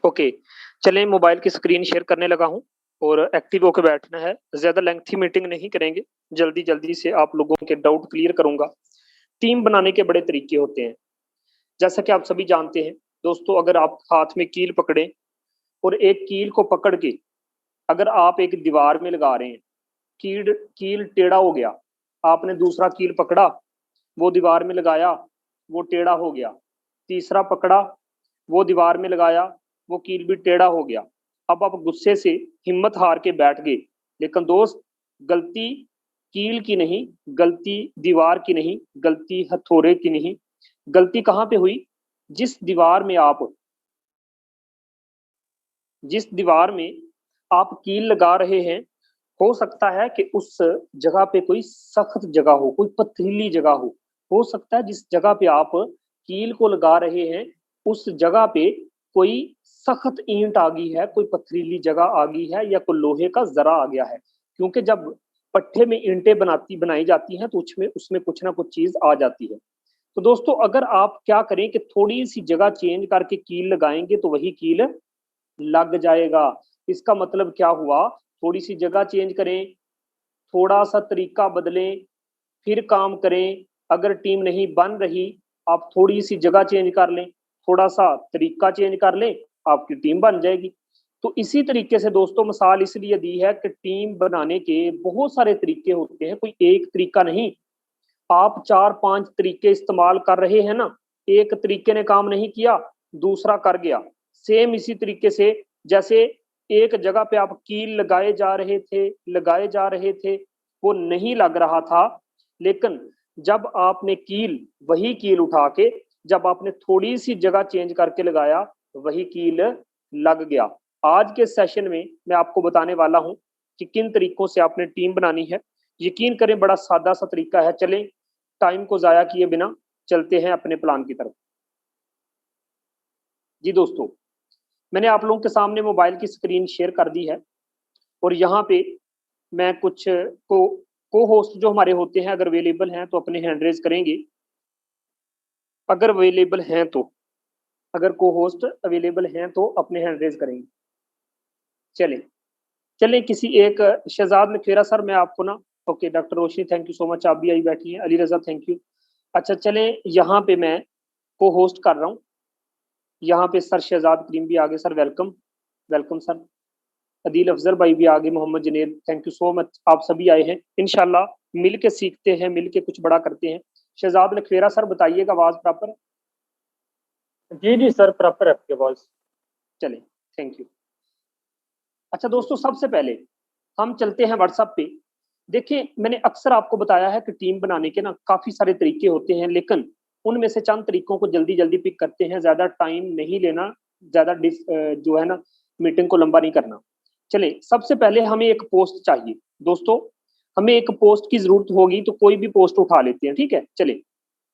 Okay, चलें mobile की screen share करने लगा हूँ और एक्टिव होके बैठना है। ज़्यादा लेंथी मीटिंग नहीं करेंगे, जल्दी-जल्दी से आप लोगों के डाउट क्लियर करूँगा। टीम बनाने के बड़े तरीके होते हैं। जैसा कि आप सभी जानते हैं, दोस्तों अगर आप हाथ में कील पकड़ें और एक कील को पकड़ के अगर आप एक दीवार में लगा रहे हैं, कील कील टेढ़ा हो गया, आपने दूसरा कील पकड़ा, वो दीवार में लगाया, वो टेढ़ा हो गया। तीसरा पकड़ा, वो दीवार में लगाया, वो कील भी टेढ़ा हो गया। अब आप गुस्से से हिम्मत हार के बैठ गए। लेकिन दोस्त, गलती कील की नहीं, गलती दीवार की नहीं, गलती हथौड़े की नहीं, गलती कहाँ पे हुई? जिस दीवार में आप जिस दीवार में आप कील लगा रहे हैं, हो सकता है कि उस जगह पे कोई सख्त जगह हो, कोई पथरीली जगह हो। हो सकता है जिस जगह पे आप कील को लगा रहे हैं, उस जगह पे कोई सख्त ईंट आ गई है, कोई पथरीली जगह आ गई है या कोई लोहे का ज़रा आ गया है। क्योंकि जब पट्टे में ईंटें बनाई जाती हैं तो उसमें उसमें कुछ ना कुछ चीज़ आ जाती है। तो दोस्तों अगर आप क्या करें कि थोड़ी-सी जगह चेंज करके कील लगाएँगे तो वही कील लग जाएगा। इसका मतलब क्या हुआ? थोड़ी-सी जगह चेंज करें, थोड़ा-सा तरीका बदलें, फिर काम करें। अगर टीम नहीं बन रही, आप थोड़ी-सी जगह चेंज कर लें, थोड़ा-सा तरीका चेंज कर लें, आपकी टीम बन जाएगी। तो इसी तरीके से दोस्तों मिसाल इसलिए दी है कि टीम बनाने के बहुत सारे तरीके होते हैं, कोई एक तरीका नहीं। आप 4-5 तरीके इस्तेमाल कर रहे हैं ना, एक तरीके ने काम नहीं किया, दूसरा कर गया। सेम इसी तरीके से जैसे एक जगह पे आप कील लगाए जा रहे थे, वो नहीं लग रहा था, लेकिन जब आपने वही कील उठा के जब आपने थोड़ी-सी जगह चेंज करके लगाया, वही कील लग गया। आज के सेशन में मैं आपको बताने वाला हूँ कि किन तरीकों से आपने टीम बनानी है। यकीन करें बड़ा सादा-सा तरीका है। चलें टाइम को ज़ाया किए बिना चलते हैं अपने प्लान की तरफ। जी दोस्तों, मैंने आप लोगों के सामने मोबाइल की स्क्रीन शेयर कर दी है और यहाँ पे मैं कुछ को को-होस्ट जो हमारे होते हैं अगर अवेलेबल हैं तो अपने हैंड रेज़ करेंगे। अगर अवेलेबल हैं तो, अगर को-होस्ट अवेलेबल हैं तो अपने हैंड रेज़ करेंगे। चलें, चलें किसी एक शहज़ाद लखेरा सर मैं आपको ना okay doctor Roshni thank you so much आप भी आई बैठी हैं। Ali Raza thank you. अच्छा चलें यहाँ पे मैं को-होस्ट कर रहा हूँ। यहाँ पे सर शहजाद करीम भी आ गए sir welcome, welcome sir. Adeel Afzal भाई भी आ गए, Mohammad Junaid thank you so much आप सभी आए हैं। इंशाल्लाह मिल के सीखते हैं, मिल के कुछ बड़ा करते हैं। शहजाद लखवेरा सर बताइएगा आवाज़ प्रॉपर है? जी, जी सर प्रॉपर है आपकी आवाज़। चलें, थैंक यू। अच्छा दोस्तों सबसे पहले हम चलते हैं व्हाट्सएप पे। देखिए मैंने अक्सर आपको बताया है कि टीम बनाने के ना काफ़ी सारे तरीके होते हैं, लेकिन उनमें से चंद तरीकों को जल्दी-जल्दी पिक करते हैं, ज़्यादा टाइम नहीं लेना, ज़्यादा जो है ना मीटिंग को लंबा नहीं करना। चलिए, सबसे पहले हमें एक पोस्ट चाहिए। दोस्तों, हमें एक पोस्ट की ज़रूरत होगी तो कोई भी पोस्ट उठा लेते हैं, ठीक है? चलिए,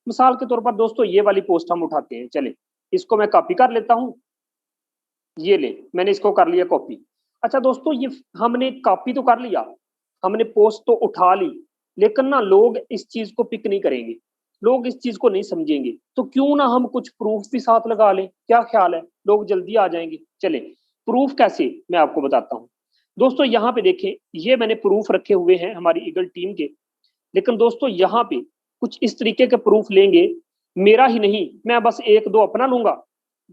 मिसाल के तौर पर दोस्तों ये वाली पोस्ट हम उठाते हैं, चलें। इसको मैं कॉपी कर लेता हूँ, ये ले, मैंने इसको कर लिया कॉपी। अच्छा दोस्तों ये हमने कॉपी तो कर लिया, हमने पोस्ट तो उठा ली, लेकिन ना लोग इस चीज़ को पिक नहीं करेंगे, लोग इस चीज़ को नहीं समझेंगे। तो क्यों ना हम कुछ प्रूफ भी साथ लगा लें, क्या ख़्याल है? लोग जल्दी आ जाएँगे। चलें, प्रूफ कैसे मैं आपको बताता हूँ। दोस्तों यहाँ पे देखें, ये मैंने प्रूफ रखे हुए हैं हमारी ईगल टीम के, लेकिन दोस्तों यहाँ पे कुछ इस तरीके के प्रूफ लेंगे, मेरा ही नहीं, मैं बस 1-2 अपना लूँगा,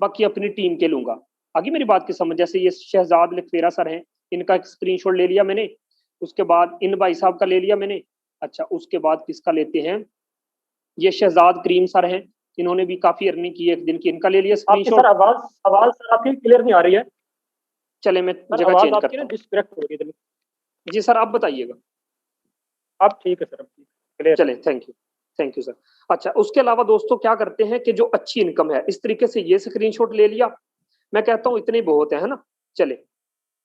बाकी अपनी टीम के लूँगा। आ गई मेरी बात की समझ? जैसे ये शहज़ाद लखवेरा सर हैं, इनका एक स्क्रीनशॉट ले लिया मैंने, उसके बाद इन भाई साहब का ले लिया मैंने, अच्छा उसके बाद किसका लेते हैं, ये शहज़ाद करीम सर हैं, इन्होंने भी काफ़ी अर्निंग की है एक दिन की, इनका ले लिया आपकी सर स्क्रीनशॉट। आवाज़ आवाज़ सर आपकी क्लियर नहीं आ रही है। चलें मैं सर जगह आवाज़ चेंज आपकी करता ना हूँ। डिस्कनेक्ट हो रही है इधर। जी सर, आप बताइएगा। अब ठीक है सर, अब ठीक क्लियर है। चलें, थैंक यू सर। अच्छा, उसके अलावा दोस्तों क्या करते हैं कि जो अच्छी इनकम है, इस तरीके से ये स्क्रीनशॉट ले लिया, मैं कहता हूँ इतने ही बहुत है ना? चलें,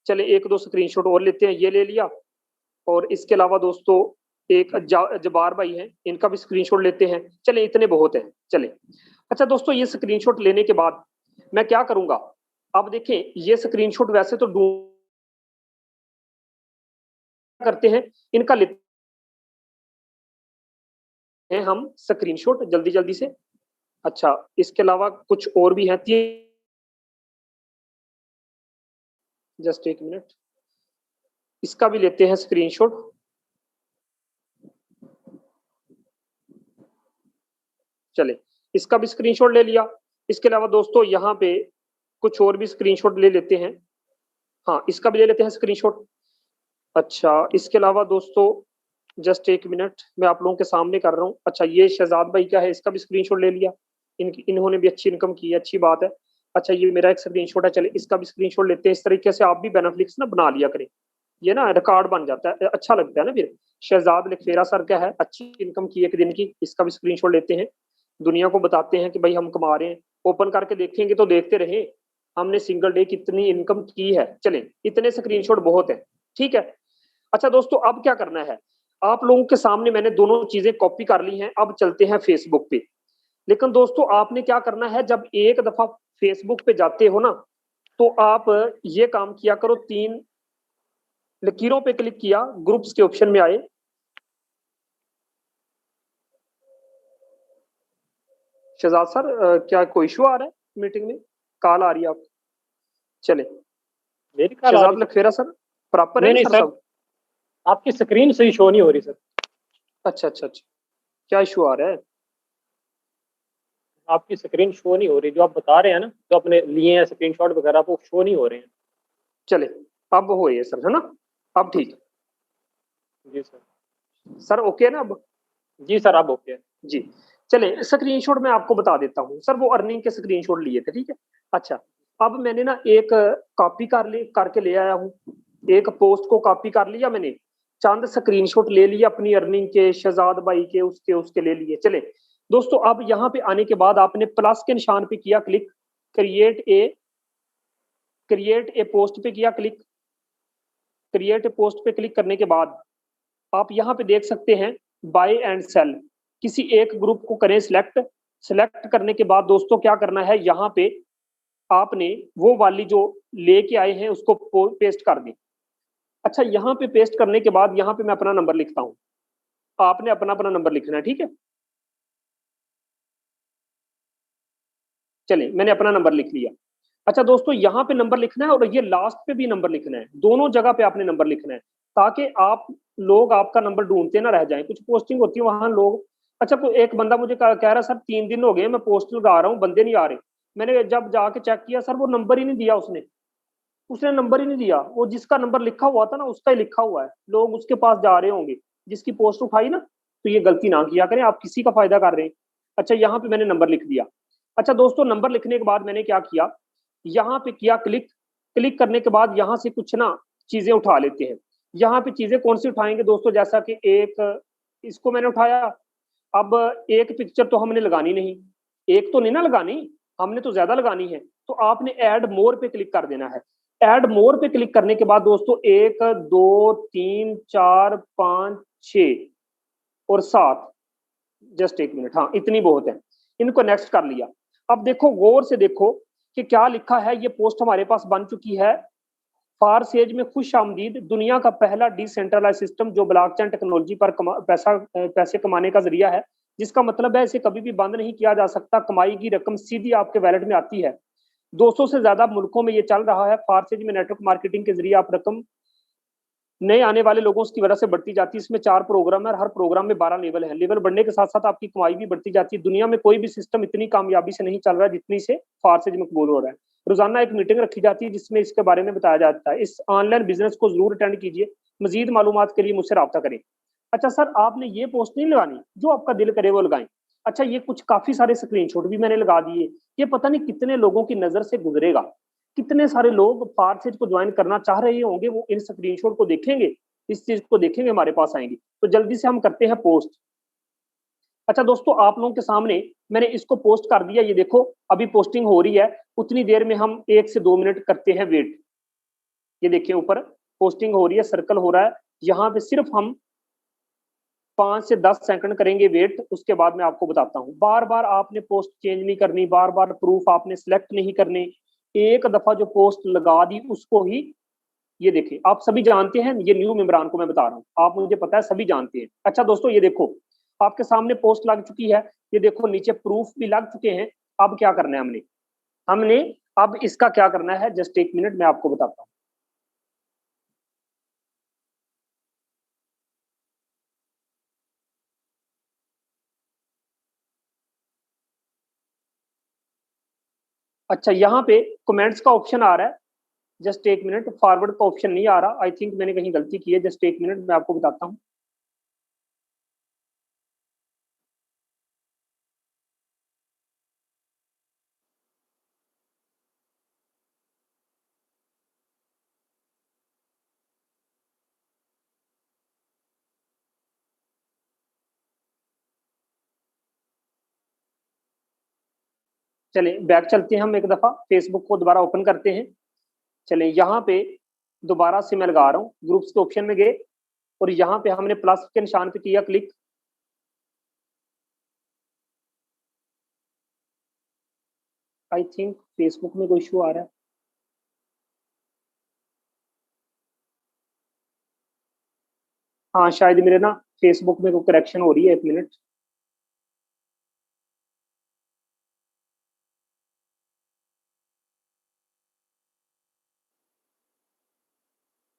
चलें 1-2 स्क्रीनशॉट और लेते हैं, ये ले लिया और इसके अलावा दोस्तों एक जब्बार भाई हैं, इनका भी स्क्रीनशॉट लेते हैं। चलें इतने बहुत हैं, चलें। अच्छा दोस्तों ये स्क्रीनशॉट लेने के बाद मैं क्या करूँगा? अब देखें ये स्क्रीनशॉट वैसे तो ढूँढ करते हैं, इनका लेते हैं हम स्क्रीनशॉट जल्दी-जल्दी से। अच्छा, इसके अलावा कुछ और भी हैं, 3 जस्ट एक मिनट, इसका भी लेते हैं स्क्रीनशॉट। चले, इसका भी स्क्रीनशॉट ले लिया। इसके अलावा दोस्तों यहाँ पे कुछ और भी स्क्रीनशॉट ले लेते हैं। हाँ, इसका भी ले लेते हैं स्क्रीनशॉट। अच्छा, इसके अलावा दोस्तों जस्ट एक मिनट, मैं आप लोगों के सामने कर रहा हूँ। अच्छा, ये शहजाद भाई क्या है, इसका भी स्क्रीनशॉट ले लिया। इन्होंने भी अच्छी इनकम की है, अच्छी बात है। अच्छा, ये मेरा एक स्क्रीनशॉट है, चले इसका भी स्क्रीनशॉट लेते हैं। इस तरीके से आप भी बेनिफिट्स ना बना लिया करें, ये ना रिकॉर्ड बन जाता है, अच्छा लगता है ना। फिर शहजाद लिखफेरा सर क्या है, अच्छी इनकम की एक दिन की, इसका भी स्क्रीनशॉट लेते हैं। दुनिया को बताते हैं कि भाई हम कमा रहे हैं। ओपन करके देखेंगे तो देखते रहे हमने सिंगल डे कितनी इनकम की है। चलें, इतने स्क्रीनशॉट बहुत है, ठीक है। अच्छा दोस्तों, अब क्या करना है, आप लोगों के सामने मैंने दोनों चीजें कॉपी कर ली हैं। अब चलते हैं फेसबुक पे। लेकिन दोस्तों आपने क्या करना है, जब एक दफा फेसबुक पे जाते हो ना, तो आप ये काम किया करो, 3 लकीरों पे क्लिक किया, ग्रुप्स के ऑप्शन में आए। शहजाद सर क्या कोई इशू आ रहा है मीटिंग में, कॉल आ रही है आपको? चले, मेरी कॉल आ शहजाद रही है? लखफेरा सर प्रॉपर नहीं है नहीं सर सर, सब? आपकी स्क्रीन सही शो नहीं हो रही सर। अच्छा अच्छा अच्छा, क्या इशू आ रहा है? आपकी स्क्रीन शो नहीं हो रही, जो आप बता रहे हैं ना, जो आपने लिए हैं स्क्रीनशॉट वगैरह, वो शो नहीं हो रहे हैं। चले, अब हो ये सर, है ना? अब जी ठीक सर। जी सर। सर, ओके है ना अब? जी सर, आप ओके है। जी, चले स्क्रीनशॉट मैं आपको बता देता हूँ सर, वो अर्निंग के स्क्रीनशॉट लिए थे, ठीक है। अच्छा, अब मैंने ना एक कॉपी करके ले आया हूँ, एक पोस्ट को कॉपी कर लिया मैंने, चंद स्क्रीनशॉट ले लिया अपनी अर्निंग के, शहजाद भाई के, उसके उसके ले लिए। चले दोस्तों, अब यहाँ पे आने के बाद आपने प्लस के निशान पे किया क्लिक, क्रिएट ए पोस्ट पे किया क्लिक। क्रिएट ए पोस्ट पे क्लिक करने के बाद आप यहाँ पे देख सकते हैं बाय एंड सेल, किसी एक ग्रुप को करें सिलेक्ट। सिलेक्ट करने के बाद दोस्तों क्या करना है, यहाँ पे आपने वो वाली जो लेके आए हैं उसको पेस्ट कर दें। अच्छा, यहाँ पे पेस्ट करने के बाद यहाँ पे मैं अपना नंबर लिखता हूँ, आपने अपना अपना नंबर लिखना है, ठीक है। चलिए, मैंने अपना नंबर लिख लिया। अच्छा दोस्तों, यहाँ पे नंबर लिखना है और ये लास्ट पे भी नंबर लिखना है, दोनों जगह पे आपने नंबर लिखना है, ताकि आप लोग आपका नंबर ढूंढते ना रह जाए। कुछ पोस्टिंग होती है वहां लोग, अच्छा कोई एक बंदा मुझे कह रहा सर 3 दिन हो गए मैं पोस्ट लगा रहा हूँ, बंदे नहीं आ रहे। मैंने जब जाके चेक किया सर, वो नंबर ही नहीं दिया उसने, उसने नंबर ही नहीं दिया। वो जिसका नंबर लिखा हुआ था ना, उसका ही लिखा हुआ है, लोग उसके पास जा रहे होंगे जिसकी पोस्ट उठाई ना। तो ये गलती ना किया करें, आप किसी का फायदा कर रहे हैं। अच्छा, यहाँ पे मैंने नंबर लिख दिया। अच्छा दोस्तों, नंबर लिखने के बाद मैंने क्या किया, यहाँ पे किया क्लिक। क्लिक करने के बाद यहाँ से कुछ ना चीजें उठा लेते हैं। यहाँ पे चीजें कौन सी उठाएंगे दोस्तों, जैसा कि एक इसको मैंने उठाया। अब एक पिक्चर तो हमने लगानी नहीं, एक तो नहीं ना लगानी, हमने तो ज्यादा लगानी है। तो आपने ऐड मोर पे क्लिक कर देना है। ऐड मोर पे क्लिक करने के बाद दोस्तों 1 2 3 4 5 6 और 7, जस्ट एक मिनट, हाँ इतनी बहुत है। इनको नेक्स्ट कर लिया। अब देखो, गौर से देखो कि क्या लिखा है। ये पोस्ट हमारे पास बन चुकी है। फारसेज में खुश आमदीद, दुनिया का पहला डिसेंट्रलाइज सिस्टम जो ब्लॉकचेन टेक्नोलॉजी पर पैसे कमाने का जरिया है, जिसका मतलब है इसे कभी भी बंद नहीं किया जा सकता। कमाई की रकम सीधी आपके वैलेट में आती है। 200 से ज्यादा मुल्कों में ये चल रहा है। फारसेज में नेटवर्क मार्केटिंग के जरिए आप रकम नए आने वाले लोगों की वजह से बढ़ती जाती है। इसमें 4 प्रोग्राम है और हर प्रोग्राम में 12 लेवल है। लेवल बढ़ने के साथ साथ आपकी कमाई भी बढ़ती जाती है। दुनिया में कोई भी सिस्टम इतनी कामयाबी से नहीं चल रहा है जितनी से फारसेज में कबूल हो रहा है। रोजाना एक मीटिंग रखी जाती है जिसमें इसके बारे में बताया जाता है। इस ऑनलाइन बिजनेस को जरूर अटेंड कीजिए। मजीद मालूमात के लिए मुझसे रब्ता करें। अच्छा सर, आपने ये पोस्ट नहीं लगानी, जो आपका दिल करे वो लगाएं। अच्छा, ये कुछ काफी सारे स्क्रीनशॉट भी मैंने लगा दिए। ये पता नहीं कितने लोगों की नजर से गुजरेगा, कितने सारे लोग फारसेज को ज्वाइन करना चाह रहे होंगे, वो इन स्क्रीनशॉट को देखेंगे, इस चीज को देखेंगे, हमारे पास आएंगे। तो जल्दी से हम करते हैं पोस्ट। अच्छा दोस्तों, आप लोगों के सामने मैंने इसको पोस्ट कर दिया, ये देखो अभी पोस्टिंग हो रही है। उतनी देर में हम 1 से 2 मिनट करते हैं वेट। ये देखिए ऊपर पोस्टिंग हो रही है, सर्कल हो रहा है। यहाँ पे सिर्फ हम 5 से 10 सेकंड करेंगे वेट, उसके बाद मैं आपको बताता हूँ। बार बार आपने पोस्ट चेंज नहीं करनी, बार बार प्रूफ आपने सिलेक्ट नहीं करने। एक दफा जो पोस्ट लगा दी उसको ही, ये देखिए आप सभी जानते हैं, ये न्यू मेम्बरान को मैं बता रहा हूँ, आप मुझे पता है सभी जानते हैं। अच्छा दोस्तों, ये देखो आपके सामने पोस्ट लग चुकी है। ये देखो नीचे प्रूफ भी लग चुके हैं। अब क्या करना है हमने, अब इसका क्या करना है, जस्ट एक मिनट मैं आपको बताता हूँ। अच्छा, यहाँ पे कमेंट्स का ऑप्शन आ रहा है, जस्ट एक मिनट, फॉरवर्ड का ऑप्शन नहीं आ रहा। आई थिंक मैंने कहीं गलती की है, जस्ट एक मिनट मैं आपको बताता हूँ। चले बैक चलते हैं, हम एक दफा फेसबुक को दोबारा ओपन करते हैं। चले यहाँ पे दोबारा से मैं लगा रहा हूँ, ग्रुप्स के ऑप्शन में गए और यहाँ पे हमने प्लस के निशान पे किया क्लिक। आई थिंक फेसबुक में कोई इशू आ रहा है। हाँ शायद मेरे ना फेसबुक में कोई करेक्शन हो रही है, एक मिनट।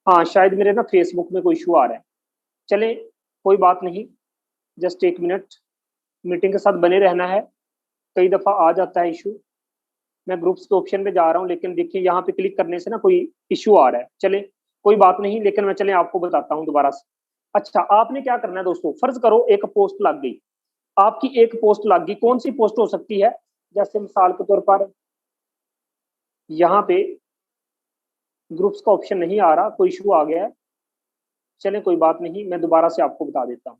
हाँ शायद मेरे ना फेसबुक में कोई इशू आ रहा है। चले कोई बात नहीं, जस्ट एक मिनट, मीटिंग के साथ बने रहना है, कई दफा आ जाता है इशू। मैं ग्रुप्स के ऑप्शन पे जा रहा हूँ, लेकिन देखिए यहाँ पे क्लिक करने से ना कोई इशू आ रहा है। चले कोई बात नहीं, लेकिन मैं चले आपको बताता हूँ दोबारा से। अच्छा, आपने क्या करना है दोस्तों, फर्ज करो एक पोस्ट लग गई, आपकी एक पोस्ट लग गई, कौन सी पोस्ट हो सकती है, जैसे मिसाल के तौर पर यहाँ पे ग्रुप्स का ऑप्शन नहीं आ रहा, कोई इशू आ गया है। चले कोई बात नहीं, मैं दोबारा से आपको बता देता हूँ।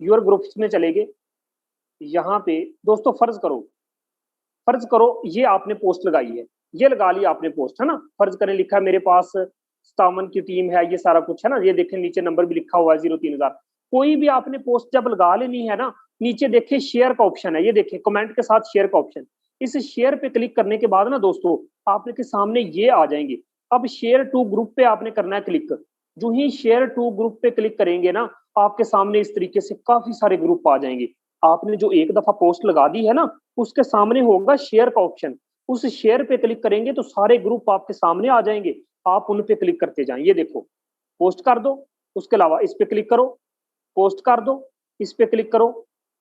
योर ग्रुप्स में चले गए, यहाँ पे दोस्तों फर्ज करो ये आपने पोस्ट लगाई है, ये लगा ली आपने पोस्ट, है ना। फर्ज करें लिखा है मेरे पास 57 की टीम है, ये सारा कुछ है ना, ये देखें नीचे नंबर भी लिखा हुआ है 03,000। कोई भी आपने पोस्ट जब लगा लेनी है ना, नीचे देखिए शेयर का ऑप्शन है, ये देखिए कमेंट के साथ शेयर का ऑप्शन। इस शेयर पे क्लिक करने के बाद ना दोस्तों आपने के सामने ये आ जाएंगे। अब शेयर टू ग्रुप पे आपने करना है क्लिक। जो ही शेयर टू ग्रुप पे क्लिक करेंगे ना, आपके सामने इस तरीके से काफी सारे ग्रुप आ जाएंगे। आपने जो एक दफा पोस्ट लगा दी है ना, उसके सामने होगा शेयर का ऑप्शन, उस शेयर पे क्लिक करेंगे तो सारे ग्रुप आपके सामने आ जाएंगे। आप उन पे क्लिक करते जाएं, ये देखो पोस्ट कर दो, उसके अलावा इस पे क्लिक करो, पोस्ट कर दो, इस पे क्लिक करो,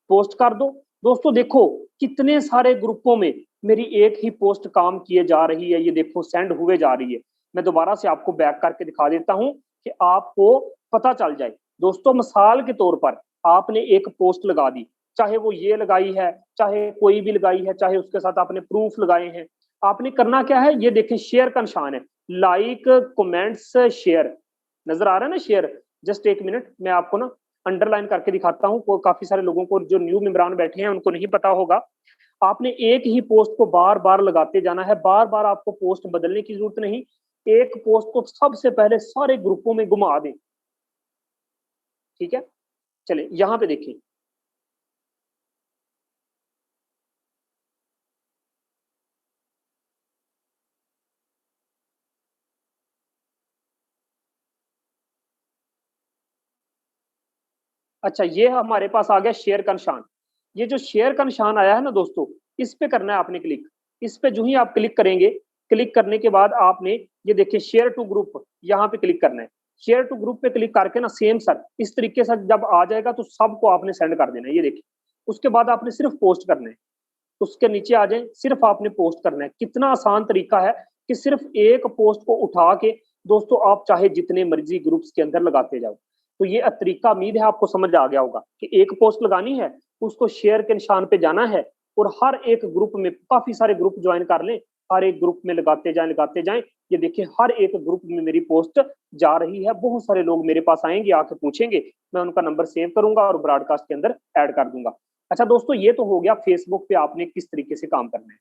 पोस्ट कर दो। दोस्तों देखो कितने सारे ग्रुपों में मेरी एक ही पोस्ट काम किए जा रही है, ये देखो सेंड हुए जा रही है। मैं दोबारा से आपको बैक करके दिखा देता हूं कि आपको पता चल जाए। दोस्तों मिसाल के तौर पर आपने एक पोस्ट लगा दी, चाहे वो ये लगाई है, चाहे कोई भी लगाई है, चाहे उसके साथ आपने प्रूफ लगाए हैं। आपने करना क्या है, ये देखें शेयर का निशान है, लाइक कमेंट्स शेयर, नजर आ रहा है ना शेयर। जस्ट एक मिनट मैं आपको ना अंडरलाइन करके दिखाता हूँ, काफी सारे लोगों को जो न्यू मेंबरान बैठे हैं उनको नहीं पता होगा। आपने एक ही पोस्ट को बार बार लगाते जाना है, बार बार आपको पोस्ट बदलने की जरूरत नहीं। एक पोस्ट को सबसे पहले सारे ग्रुपों में घुमा दें, ठीक है। चले यहाँ पे देखें, अच्छा ये हमारे पास आ गया शेयर का निशान। ये जो शेयर का निशान आया है ना दोस्तों, इस पे करना है आपने क्लिक। इस पे जो ही आप क्लिक करेंगे, क्लिक करने के बाद आपने ये देखिए शेयर टू ग्रुप, यहाँ पे क्लिक करना है। शेयर टू ग्रुप पे क्लिक करके ना सेम सर इस तरीके से जब आ जाएगा तो सबको आपने सेंड कर देना है, ये देखिए। उसके बाद आपने सिर्फ पोस्ट करना है, उसके नीचे आ जाए, सिर्फ आपने पोस्ट करना है। कितना आसान तरीका है कि सिर्फ एक पोस्ट को उठा के दोस्तों आप चाहे जितने मर्जी ग्रुप्स के अंदर लगाते जाओ। तो ये तरीका उम्मीद है आपको समझ आ गया होगा कि एक पोस्ट लगानी है, उसको शेयर के निशान पे जाना है और हर एक ग्रुप में काफी सारे ग्रुप ज्वाइन कर लें, हर एक ग्रुप में लगाते जाएं। ये देखिए हर एक ग्रुप में मेरी पोस्ट जा रही है, बहुत सारे लोग मेरे पास आएंगे, आके पूछेंगे, मैं उनका नंबर सेव करूंगा और ब्रॉडकास्ट के अंदर ऐड कर दूंगा। अच्छा दोस्तों ये तो हो गया फेसबुक पे आपने किस तरीके से काम करना है।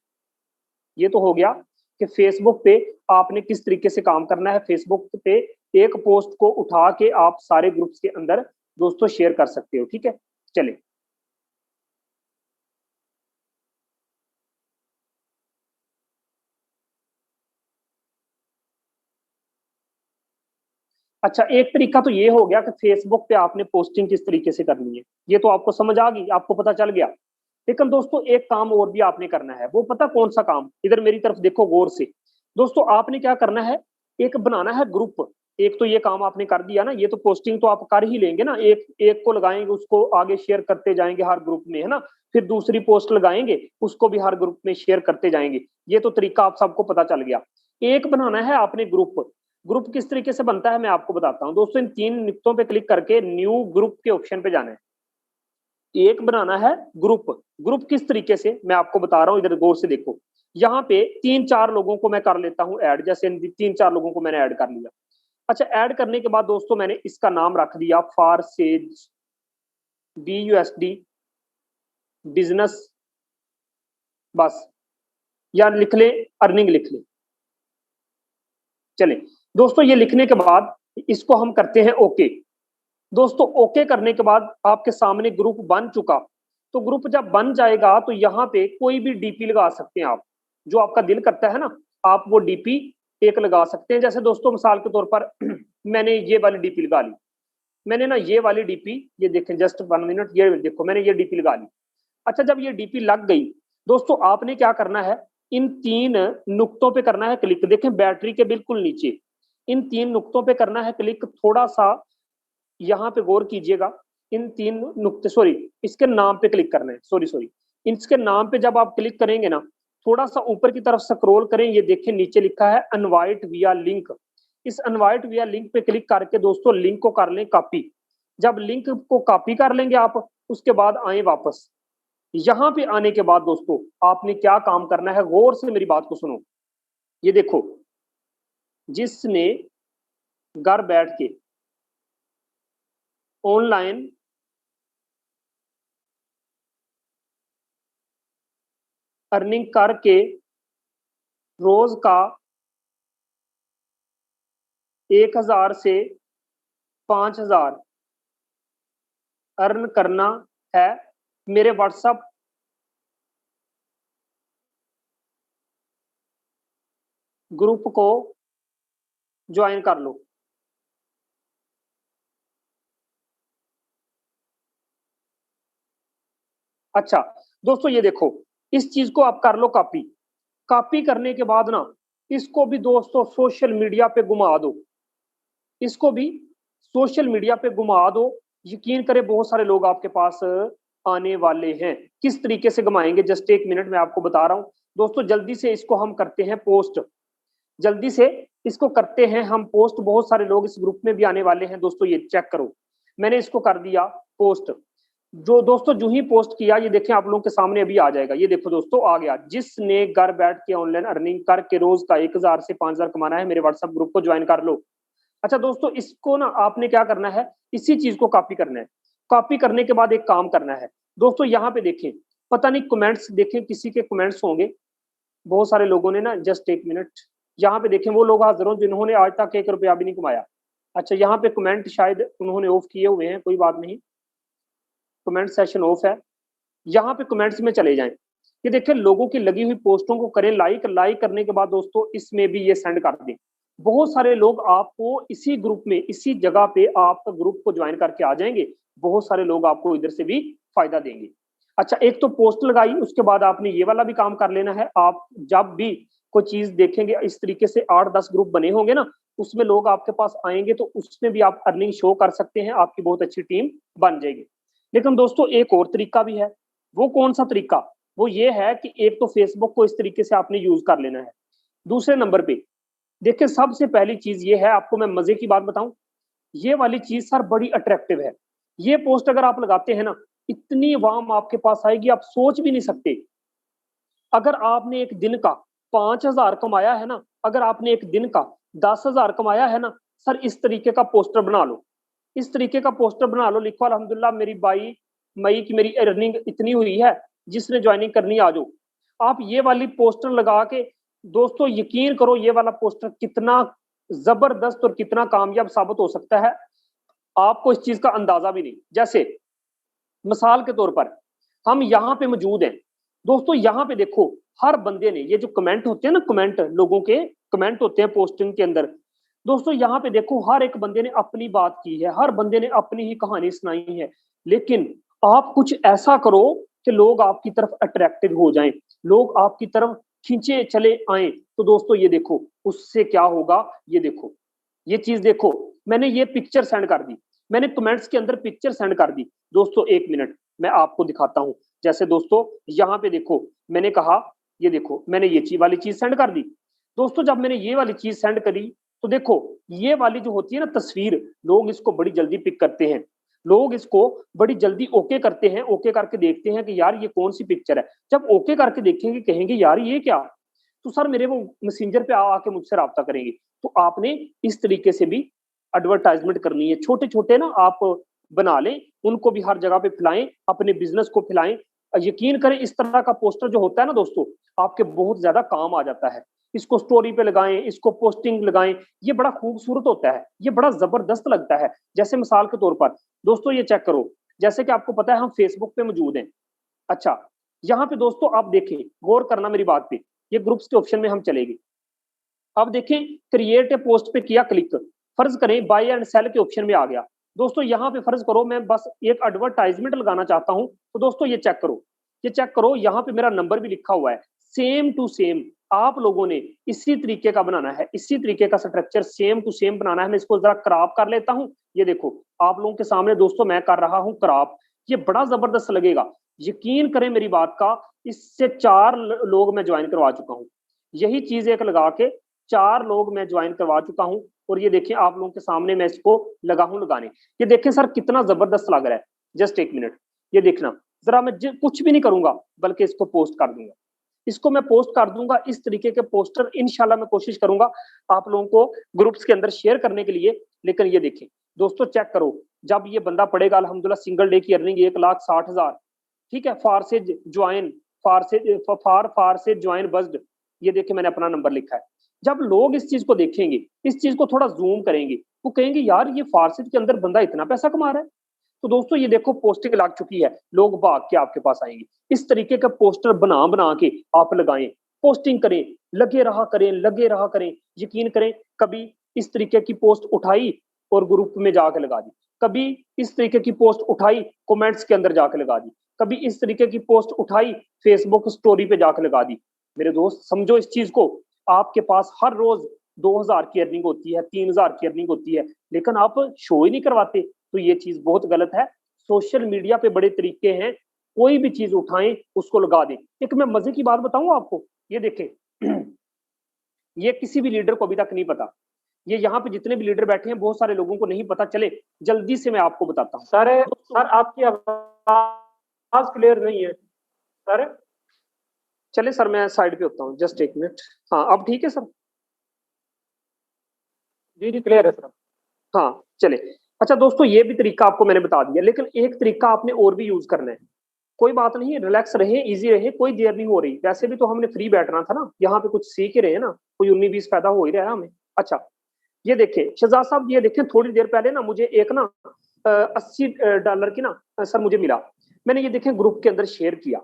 ये तो हो गया कि फेसबुक पे आपने किस तरीके से काम करना है। फेसबुक पे एक पोस्ट को उठा के आप सारे ग्रुप्स के अंदर दोस्तों शेयर कर सकते हो, ठीक है। चले अच्छा, एक तरीका तो ये हो गया कि फेसबुक पे आपने पोस्टिंग किस तरीके से करनी है, ये तो आपको समझ आ गई, आपको पता चल गया। लेकिन दोस्तों एक काम और भी आपने करना है, वो पता कौन सा काम, इधर मेरी तरफ देखो गौर से। दोस्तों आपने क्या करना है, एक बनाना है ग्रुप। एक तो ये काम आपने कर दिया ना, ये तो पोस्टिंग तो आप कर ही लेंगे ना, एक एक को लगाएंगे, उसको आगे शेयर करते जाएंगे हर ग्रुप में, है ना, फिर दूसरी पोस्ट लगाएंगे, उसको भी हर ग्रुप में शेयर करते जाएंगे। ये तो तरीका आप सबको पता चल गया। एक बनाना है आपने ग्रुप। ग्रुप किस तरीके से बनता है मैं आपको बताता हूँ दोस्तों। इन 3 नुक्तों पे क्लिक करके न्यू ग्रुप के ऑप्शन पे जाना है। एक बनाना है ग्रुप। ग्रुप किस तरीके से मैं आपको बता रहा हूँ, इधर गौर से देखो। यहाँ पे 3-4 लोगों को मैं कर लेता हूँ ऐड, जैसे 3-4 लोगों को मैंने ऐड कर लिया। अच्छा, ऐड करने के बाद दोस्तों मैंने इसका नाम रख दिया फॉर सेज BUSD बिजनेस, बस, या लिख ले अर्निंग लिख ले। चले दोस्तों, ये लिखने के बाद इसको हम करते हैं ओके। दोस्तों ओके करने के बाद आपके सामने ग्रुप बन चुका। तो ग्रुप जब बन जाएगा तो यहाँ पे कोई भी डीपी लगा सकते हैं आप, जो आपका दिल करता है ना, आप वो डीपी एक लगा सकते हैं। जैसे दोस्तों मिसाल के तौर पर मैंने ये वाली डीपी लगा ली, मैंने ना ये वाली डीपी, ये देखें जस्ट 1 मिनट, ये देखो मैंने ये डीपी लगा ली। अच्छा, जब ये डीपी लग गई दोस्तों, आपने क्या करना है, इन 3 नुक्तों पे करना है क्लिक। देखें बैटरी के बिल्कुल नीचे इन 3 नुक्तों पे करना है क्लिक। थोड़ा सा यहाँ पे गौर कीजिएगा, इन 3 नुक्ते, सॉरी इसके नाम पे क्लिक करना है, सॉरी इसके नाम पे जब आप क्लिक करेंगे ना, थोड़ा सा ऊपर की तरफ स्क्रॉल करें, ये देखें नीचे लिखा है इनवाइट विया लिंक। इस इनवाइट विया लिंक पे क्लिक करके दोस्तों लिंक को कर लें कॉपी। जब लिंक को कॉपी कर लेंगे आप, उसके बाद आए वापस। यहाँ पे आने के बाद दोस्तों आपने क्या काम करना है, गौर से मेरी बात को सुनो। ये देखो, जिसने घर बैठ के ऑनलाइन अर्निंग करके रोज का 1000 से 5000 अर्न करना है, मेरे व्हाट्सएप ग्रुप को ज्वाइन कर लो। अच्छा दोस्तों, ये देखो, इस चीज को आप कर लो कॉपी। कॉपी करने के बाद ना इसको भी दोस्तों सोशल मीडिया पे घुमा दो, इसको भी सोशल मीडिया पे घुमा दो। यकीन करें बहुत सारे लोग आपके पास आने वाले हैं। किस तरीके से घुमाएंगे, जस्ट 1 मिनट में आपको बता रहा हूं दोस्तों। जल्दी से इसको हम करते हैं पोस्ट, जल्दी से इसको करते हैं हम पोस्ट। बहुत सारे लोग इस ग्रुप में भी आने वाले हैं दोस्तों, ये चेक करो, मैंने इसको कर दिया पोस्ट। जो दोस्तों जो ही पोस्ट किया, ये देखें आप लोगों के सामने अभी आ जाएगा। ये देखो दोस्तों आ गया, जिसने घर बैठ के ऑनलाइन अर्निंग करके रोज का 1000 से 5000 कमाना है, मेरे व्हाट्सएप ग्रुप को ज्वाइन कर लो। अच्छा दोस्तों, इसको ना आपने क्या करना है, इसी चीज को कॉपी करना है। कॉपी करने के बाद एक काम करना है दोस्तों, यहाँ पे देखें, पता नहीं कमेंट्स देखें, किसी के कमेंट्स होंगे, बहुत सारे लोगों ने ना, जस्ट 1 मिनट, यहाँ पे देखें वो लोग हाजिर हों जिन्होंने आज तक 1 रुपया भी नहीं कमाया। अच्छा, यहाँ पे कमेंट शायद उन्होंने ऑफ किए हुए हैं, कोई बात नहीं, कमेंट सेशन ऑफ है। यहाँ पे कमेंट्स में चले जाएं, ये देखें लोगों की लगी हुई पोस्टों को करें लाइक। लाइक करने के बाद दोस्तों इसमें भी ये सेंड कर दें। बहुत सारे लोग आपको इसी ग्रुप में, इसी जगह पे आपका ग्रुप को ज्वाइन करके आ जाएंगे। बहुत सारे लोग आपको इधर से भी फायदा देंगे। अच्छा, एक तो पोस्ट लगाई, उसके बाद आपने ये वाला भी काम कर लेना है। आप जब भी कोई चीज देखेंगे, इस तरीके से 8-10 ग्रुप बने होंगे ना, उसमें लोग आपके पास आएंगे, तो उसमें भी आप अर्निंग शो कर सकते हैं, आपकी बहुत अच्छी टीम बन जाएगी। लेकिन दोस्तों एक और तरीका भी है। वो कौन सा तरीका, वो ये है कि एक तो फेसबुक को इस तरीके से आपने यूज कर लेना है। दूसरे नंबर पे देखिए, सबसे पहली चीज ये है, आपको मैं मजे की बात बताऊं, ये वाली चीज सर बड़ी अट्रैक्टिव है। ये पोस्ट अगर आप लगाते हैं ना, इतनी वाम आपके पास आएगी, आप सोच भी नहीं सकते। अगर आपने एक दिन का 5000 कमाया है ना, अगर आपने एक दिन का 10,000 कमाया है ना, सर इस तरीके का पोस्टर बना लो, इस तरीके का पोस्टर बना लो, लिखो अल्हम्दुलिल्लाह मेरी 22 मई की मेरी अर्निंग इतनी हुई है, जिसने ज्वाइनिंग करनी आ जाओ। आप ये वाली पोस्टर लगा के दोस्तों, यकीन करो ये वाला पोस्टर कितना जबरदस्त और कितना कामयाब साबित हो सकता है, आपको इस चीज का अंदाजा भी नहीं। जैसे मिसाल के तौर पर हम यहाँ पे मौजूद हैं दोस्तों, यहाँ पे देखो हर बंदे ने, ये जो कमेंट होते हैं ना, कमेंट लोगों के कमेंट होते हैं पोस्टिंग के अंदर दोस्तों, यहाँ पे देखो हर एक बंदे ने अपनी बात की है, हर बंदे ने अपनी ही कहानी सुनाई है। लेकिन आप कुछ ऐसा करो कि लोग आपकी तरफ अट्रैक्टिव हो जाएं, लोग आपकी तरफ खींचे चले आए। तो दोस्तों ये देखो उससे क्या होगा, ये देखो ये चीज देखो, मैंने ये पिक्चर सेंड कर दी, मैंने कमेंट्स के अंदर पिक्चर सेंड कर दी। दोस्तों 1 मिनट मैं आपको दिखाता हूं। जैसे दोस्तों यहाँ पे देखो, मैंने कहा ये देखो, मैंने ये वाली चीज सेंड कर दी। दोस्तों जब मैंने ये वाली चीज सेंड करी तो देखो, ये वाली जो होती है ना तस्वीर, लोग इसको बड़ी जल्दी पिक करते हैं, लोग इसको बड़ी जल्दी ओके करते हैं, ओके करके देखते हैं कि यार ये कौन सी पिक्चर है। जब ओके करके देखेंगे कहेंगे यार ये क्या, तो सर मेरे वो मैसेंजर पे आके मुझसे राब्ता करेंगे। तो आपने इस तरीके से भी एडवर्टाइजमेंट करनी है। छोटे छोटे ना आप बना लें, उनको भी हर जगह पे फैलाएं, अपने बिजनेस को फैलाएं। यकीन करें इस तरह का पोस्टर जो होता है ना दोस्तों, आपके बहुत ज्यादा काम आ जाता है। इसको स्टोरी पे लगाएं, इसको पोस्टिंग लगाएं, ये बड़ा खूबसूरत होता है, ये बड़ा जबरदस्त लगता है। जैसे मिसाल के तौर पर दोस्तों ये चेक करो, जैसे कि आपको पता है हम फेसबुक पे मौजूद हैं। अच्छा, यहाँ पे दोस्तों आप देखें, गौर करना मेरी बात पे, ये ग्रुप्स के ऑप्शन में हम चलेंगे। अब देखें क्रिएट ए पोस्ट पे किया क्लिक, फर्ज करें बाय एंड सेल के ऑप्शन में आ गया। दोस्तों यहाँ पे फर्ज करो मैं बस एक एडवर्टाइजमेंट लगाना चाहता हूं, तो दोस्तों ये चेक करो, ये चेक करो, यहाँ पे मेरा नंबर भी लिखा हुआ है, सेम टू सेम आप लोगों ने इसी तरीके का बनाना है, इसी तरीके का स्ट्रक्चर सेम टू सेम बनाना है। मैं इसको जरा क्रॉप कर लेता हूं, ये देखो आप लोगों के सामने दोस्तों मैं कर रहा हूं क्रॉप, ये बड़ा जबरदस्त लगेगा। यकीन करें मेरी बात का, इससे 4 लोग मैं ज्वाइन करवा चुका हूँ, यही चीज एक लगा के 4 लोग मैं ज्वाइन करवा चुका हूं। और ये देखिए आप लोगों के सामने मैं इसको लगा हूं लगाने, ये देखें सर कितना जबरदस्त लग रहा है। जस्ट 1 मिनट, ये देखना जरा, मैं कुछ भी नहीं करूंगा बल्कि इसको पोस्ट कर दूंगा, इसको मैं पोस्ट कर दूंगा। इस तरीके के पोस्टर इंशाल्लाह मैं कोशिश करूंगा आप लोगों को ग्रुप्स के अंदर शेयर करने के लिए। लेकिन ये देखें दोस्तों चेक करो, जब ये बंदा पड़ेगा अल्हम्दुलिल्लाह सिंगल डे की अर्निंग 1,60,000, ठीक है। फार से ज्वाइन, फार से ज्वाइन बज्ड, ये देखिए मैंने अपना नंबर लिखा है। जब लोग इस चीज को देखेंगे, इस चीज को थोड़ा जूम करेंगे, वो कहेंगे यार ये फारसेट के अंदर बंदा इतना पैसा कमा रहा है। तो दोस्तों ये देखो पोस्टिंग लग चुकी है, लोग भाग के आपके पास आएंगे। इस तरीके का पोस्टर बना बना के आप लगाएं, पोस्टिंग करें, लगे रहा करें, लगे रहा करें। यकीन करें कभी इस तरीके की पोस्ट उठाई और ग्रुप में जाके लगा दी, कभी इस तरीके की पोस्ट उठाई कमेंट्स के अंदर जाके लगा दी, कभी इस तरीके की पोस्ट उठाई फेसबुक स्टोरी पे जाके लगा दी। मेरे दोस्त समझो इस चीज को, आपके पास हर रोज 2,000 की अर्निंग होती है, 3,000 की अर्निंग होती है, लेकिन आप शो ही नहीं करवाते। तो ये चीज बहुत गलत है। सोशल मीडिया पे बड़े तरीके हैं, कोई भी चीज उठाएं उसको लगा दें। एक मैं मजे की बात बताऊं आपको, ये देखें ये किसी भी लीडर को अभी तक नहीं पता, ये यहाँ पे जितने भी लीडर बैठे हैं बहुत सारे लोगों को नहीं पता। चले जल्दी से मैं आपको बताता हूँ। सर आपकी आवाज क्लियर नहीं है सर। चले सर मैं साइड पे होता हूँ, जस्ट 1 मिनट। हाँ अब ठीक है सर? जी जी क्लियर है सर। हाँ चले। अच्छा दोस्तों ये भी तरीका आपको मैंने बता दिया, लेकिन एक तरीका आपने और भी यूज करना है। कोई बात नहीं, रिलैक्स रहे, इजी रहे, कोई देर नहीं हो रही। वैसे भी तो हमने फ्री बैठना था ना, यहाँ पे कुछ सीख ही रहे हैं ना, कोई 19-20 पैदा हो ही रहा है हमें। अच्छा ये देखें शहजाद साहब, ये देखें थोड़ी देर पहले ना मुझे एक ना $80 की ना सर मुझे मिला, मैंने ये देखें ग्रुप के अंदर शेयर किया।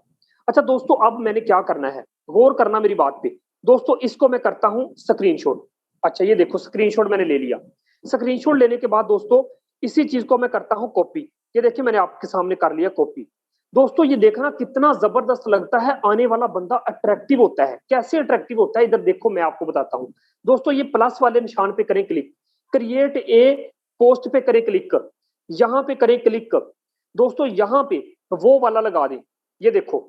अच्छा दोस्तों अब मैंने क्या करना है, गौर करना मेरी बात पे दोस्तों, इसको मैं करता हूं स्क्रीनशॉट। अच्छा ये देखो स्क्रीनशॉट मैंने ले लिया। स्क्रीनशॉट लेने के बाद दोस्तों इसी चीज को मैं करता हूं कॉपी। ये देखिए मैंने आपके सामने कर लिया कॉपी। दोस्तों ये देखना कितना जबरदस्त लगता है, आने वाला बंदा अट्रैक्टिव होता है। कैसे अट्रैक्टिव होता है, इधर देखो मैं आपको बताता हूं। दोस्तों ये प्लस वाले निशान पे करें क्लिक, क्रिएट ए पोस्ट पे करें क्लिक, यहां पे करें क्लिक। दोस्तों यहां पे वो वाला लगा दें, ये देखो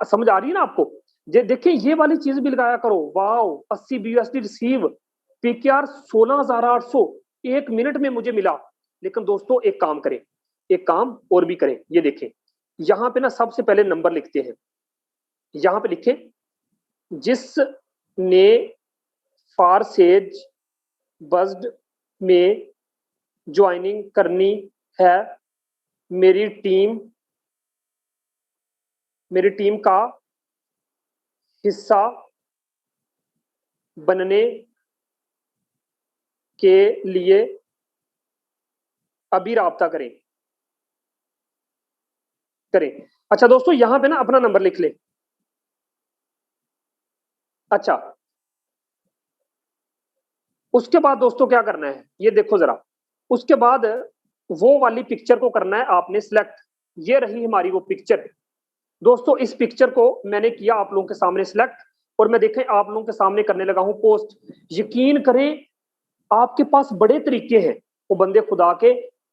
समझ आ रही है ना आपको? देखिए ये वाली चीज भी लगाया करो। Wow 80 BUSD receive, PKR 16,800 1 minute में मुझे मिला। लेकिन दोस्तों एक काम करें, एक काम और भी करें। ये देखें यहां पे ना सबसे पहले नंबर लिखते हैं, यहां पे लिखें जिसने फारसेज बज्ड में ज्वाइनिंग करनी है, मेरी टीम का हिस्सा बनने के लिए अभी राब्ता करें। अच्छा दोस्तों यहां पे ना अपना नंबर लिख ले। अच्छा उसके बाद दोस्तों क्या करना है, ये देखो जरा, उसके बाद वो वाली पिक्चर को करना है आपने सिलेक्ट। ये रही हमारी वो पिक्चर। दोस्तों इस पिक्चर को मैंने किया आप लोगों के सामने सिलेक्ट, और मैं देखें आप लोगों के सामने करने लगा हूं पोस्ट। यकीन करें आपके पास बड़े तरीके हैं वो बंदे खुदा के।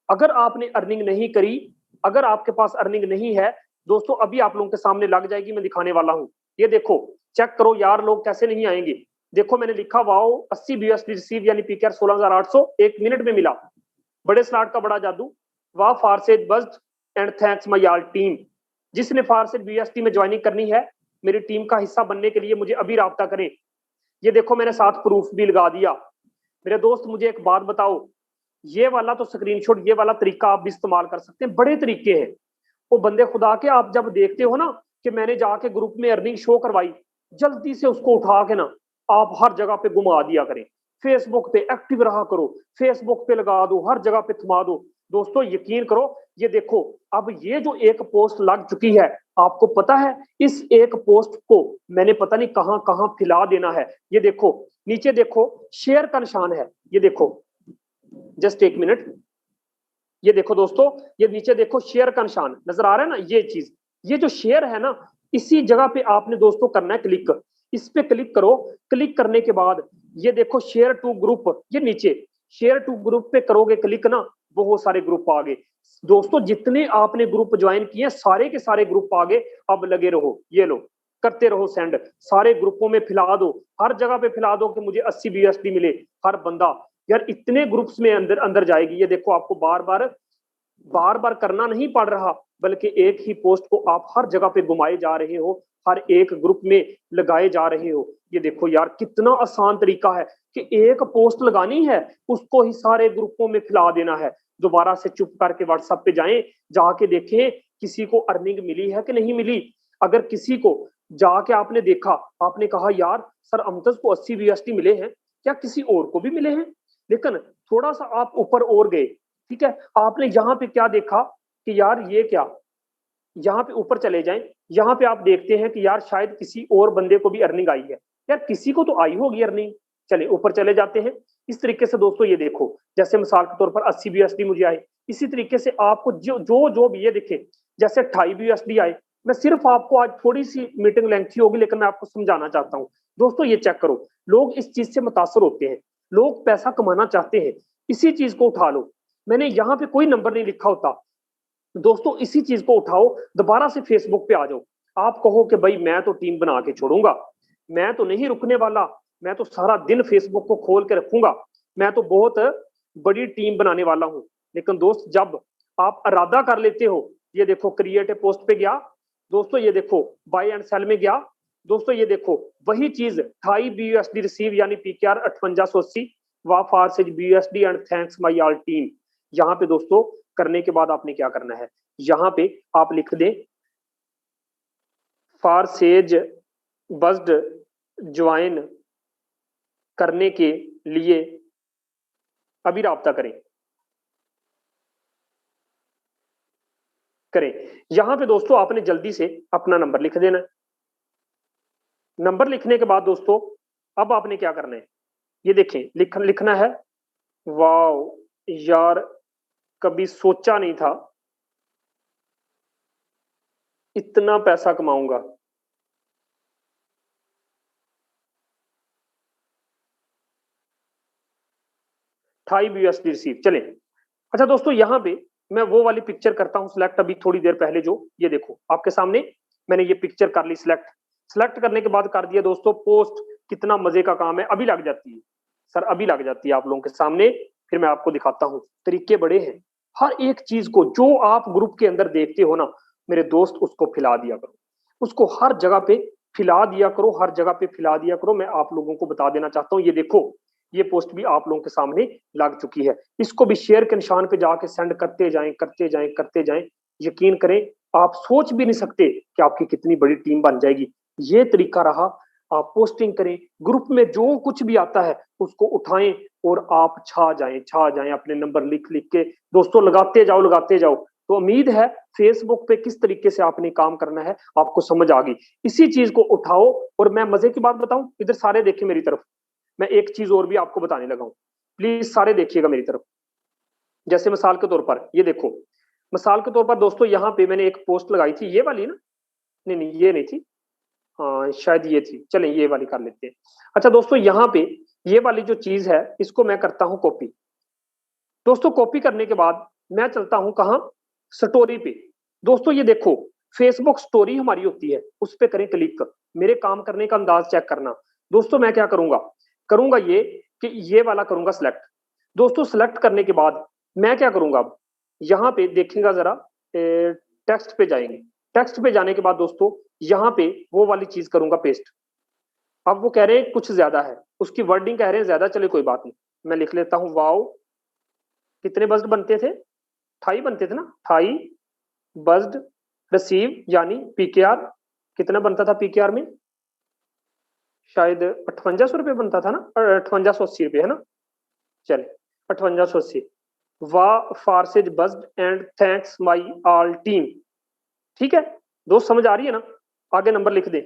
अगर आपने अर्निंग नहीं करी, अगर आपके पास अर्निंग नहीं है दोस्तों, अभी आप लोगों के सामने लग जाएगी, मैं दिखाने वाला हूं। ये देखो, चेक करो यार, लोग कैसे नहीं आएंगे। देखो मैंने लिखा वाओ 80 BUSD रिसीव यानी पीकेआर 16,800 1 मिनट में मिला। बड़े स्लॉट का बड़ा जादू, वाह फारसेज बस्ट एंड थैंक्स माय यार टीम। जिसने फारसेज BUSD में ज्वाइनिंग करनी है, मेरी टीम का हिस्सा बनने के लिए मुझे अभी राब्ता करें। ये देखो मैंने साथ प्रूफ भी लगा दिया। मेरे दोस्त मुझे एक बात बताओ, ये वाला तो स्क्रीनशॉट, ये वाला तरीका आप भी इस्तेमाल कर सकते हैं, बड़े तरीके हैं। वो बंदे खुदा के, आप जब देखते हो ना कि मैंने जाके ग्रुप में अर्निंग शो करवाई, जल्दी से उसको उठा के ना आप हर जगह पे घुमा दिया करें। फेसबुक पे एक्टिव रहा करो, फेसबुक पे लगा दो, हर जगह पे थमा दो। दोस्तों यकीन करो, ये देखो अब ये जो एक पोस्ट लग चुकी है, आपको पता है इस एक पोस्ट को मैंने पता नहीं कहां कहां फैला देना है। ये देखो नीचे देखो शेयर का निशान है, ये देखो, जस्ट एक मिनट, ये देखो दोस्तों, ये नीचे देखो शेयर का निशान नजर आ रहा है ना, ये चीज, ये जो शेयर है ना, इसी जगह पे आपने दोस्तों करना है क्लिक। इस पे क्लिक करो, क्लिक करने के बाद ये देखो शेयर टू ग्रुप, ये नीचे शेयर टू ग्रुप पे करोगे क्लिक ना, बहुत सारे ग्रुप आ गए दोस्तों। जितने आपने ग्रुप ज्वाइन किए सारे के सारे ग्रुप आ गए। अब लगे रहो, ये लो करते रहो सेंड, सारे ग्रुपों में फैला दो, हर जगह पे फैला दो कि मुझे 80 BUSD मिले। हर बंदा यार इतने ग्रुप्स में अंदर अंदर जाएगी। ये देखो आपको बार बार करना नहीं पड़ रहा, बल्कि एक ही पोस्ट को आप हर जगह पे घुमाए जा रहे हो, हर एक ग्रुप में लगाए जा रहे हो। ये देखो यार कितना आसान तरीका है कि एक पोस्ट लगानी है, उसको ही सारे ग्रुपों में फैला देना है। दोबारा से चुप करके व्हाट्सएप पे जाएं, जाके देखें किसी को अर्निंग मिली है कि नहीं मिली। अगर किसी को जाके आपने देखा, आपने कहा यार सर अमतज को 80 BUSD मिले हैं, क्या किसी और को भी मिले हैं? लेकिन थोड़ा सा आप ऊपर और गए, ठीक है, आपने यहाँ पे क्या देखा कि यार ये क्या, यहाँ पे ऊपर चले जाएं, यहाँ पे आप देखते हैं कि यार शायद किसी और बंदे को भी अर्निंग आई है। यार किसी को तो आई होगी अर्निंग, चले ऊपर चले जाते हैं। इस तरीके से दोस्तों ये देखो, जैसे मिसाल के तौर पर 80 BUSD मुझे आए, इसी तरीके से आपको जो भी ये दिखे, जैसे 28 BUSD आए। मैं सिर्फ आपको आज थोड़ी सी मीटिंग लेंथी होगी, लेकिन मैं आपको समझाना चाहता हूँ। दोस्तों ये चेक करो, लोग इस चीज से मुतासर होते हैं, लोग पैसा कमाना चाहते हैं, इसी चीज को उठा लो। मैंने यहाँ पे कोई नंबर नहीं लिखा होता दोस्तों, इसी चीज को उठाओ, दोबारा से फेसबुक पे आ जाओ। आप कहो कि भाई मैं तो टीम बना के छोड़ूंगा, मैं तो नहीं रुकने वाला, मैं तो सारा दिन फेसबुक को खोल के रखूंगा, मैं तो बहुत बड़ी टीम बनाने वाला हूं। लेकिन दोस्त जब आप इरादा कर लेते हो, ये देखो क्रिएट ए पोस्ट पे गया दोस्तों, ये देखो बाय एंड सेल में गया दोस्तों, ये देखो वही चीज 28 BUSD रिसीव यानी पीकेआर 5880 वाह फारसेज BUSD and thanks my all team. यहाँ पे दोस्तों करने के बाद आपने क्या करना है, यहाँ पे आप लिख दें फारसेज बस्ड ज्वाइन करने के लिए अभी राब्ता करें। यहां पे दोस्तों आपने जल्दी से अपना नंबर लिख देना। नंबर लिखने के बाद दोस्तों अब आपने क्या करना है, ये देखें लिखना है वाओ यार कभी सोचा नहीं था इतना पैसा कमाऊंगा। $28 रिसीव, चले। अच्छा दोस्तों यहाँ पे मैं वो वाली पिक्चर करता हूँ सिलेक्ट, अभी थोड़ी देर पहले जो, ये देखो आपके सामने मैंने ये पिक्चर कर ली सिलेक्ट करने के बाद कर दिया दोस्तों पोस्ट। कितना मजे का काम है, अभी लग जाती है सर, अभी लग जाती है आप लोगों के सामने। फिर मैं आपको दिखाता हूँ, तरीके बड़े हैं। हर एक चीज को जो आप ग्रुप के अंदर देखते हो ना मेरे दोस्त, उसको फैला दिया करो, उसको हर जगह पे फैला दिया करो, हर जगह पे फैला दिया करो। मैं आप लोगों को बता देना चाहता हूँ, ये देखो ये पोस्ट भी आप लोगों के सामने लग चुकी है। इसको भी शेयर के निशान पे जाके सेंड करते जाएं। यकीन करें आप सोच भी नहीं सकते कि आपकी कितनी बड़ी टीम बन जाएगी। ये तरीका रहा, आप पोस्टिंग करें, ग्रुप में जो कुछ भी आता है उसको उठाएं और आप छा जाएं अपने नंबर लिख के दोस्तों, लगाते जाओ। तो उम्मीद है फेसबुक पे किस तरीके से आपने काम करना है आपको समझ आ गई। इसी चीज को उठाओ, और मैं मजे की बात बताऊं, इधर सारे देखें मेरी तरफ, मैं एक चीज और भी आपको बताने लगा हूं, प्लीज सारे देखिएगा मेरी तरफ। जैसे मिसाल के तौर पर ये देखो, मिसाल के तौर पर दोस्तों यहाँ पे मैंने एक पोस्ट लगाई थी, ये वाली ना, नहीं ये नहीं थी, हाँ शायद ये थी, चलें ये वाली कर लेते हैं। अच्छा दोस्तों यहाँ पे ये वाली जो चीज है इसको मैं करता हूं कॉपी। दोस्तों कॉपी करने के बाद मैं चलता हूं कहां, स्टोरी पे। दोस्तों ये देखो फेसबुक स्टोरी हमारी होती है, उस पर करें क्लिक। मेरे काम करने का अंदाज चेक करना। दोस्तों मैं क्या करूंगा, करूंगा ये कि ये वाला करूंगा सिलेक्ट। दोस्तों सिलेक्ट करने के बाद मैं क्या करूंगा, अब यहाँ पे देखिएगा जरा, टेक्स्ट पे जाएंगे। टेक्स्ट पे जाने के बाद दोस्तों यहाँ पे वो वाली चीज करूंगा पेस्ट। अब वो कह रहे हैं कुछ ज्यादा है, उसकी वर्डिंग कह रहे हैं ज्यादा, चले कोई बात नहीं, मैं लिख लेता हूं वाओ। कितने बज्ड बनते थे, 28 बनते थे ना, 28 बज्ड रिसीव यानी पीकेआर। कितना बनता था पीकेआर में, शायद 5800 रुपये बनता था ना, 5880 रुपये है ना। चले 5880। वाह फारसेज बज्ड and thanks my all team. ठीक है दोस्त, समझ आ रही है ना, आगे नंबर लिख दे।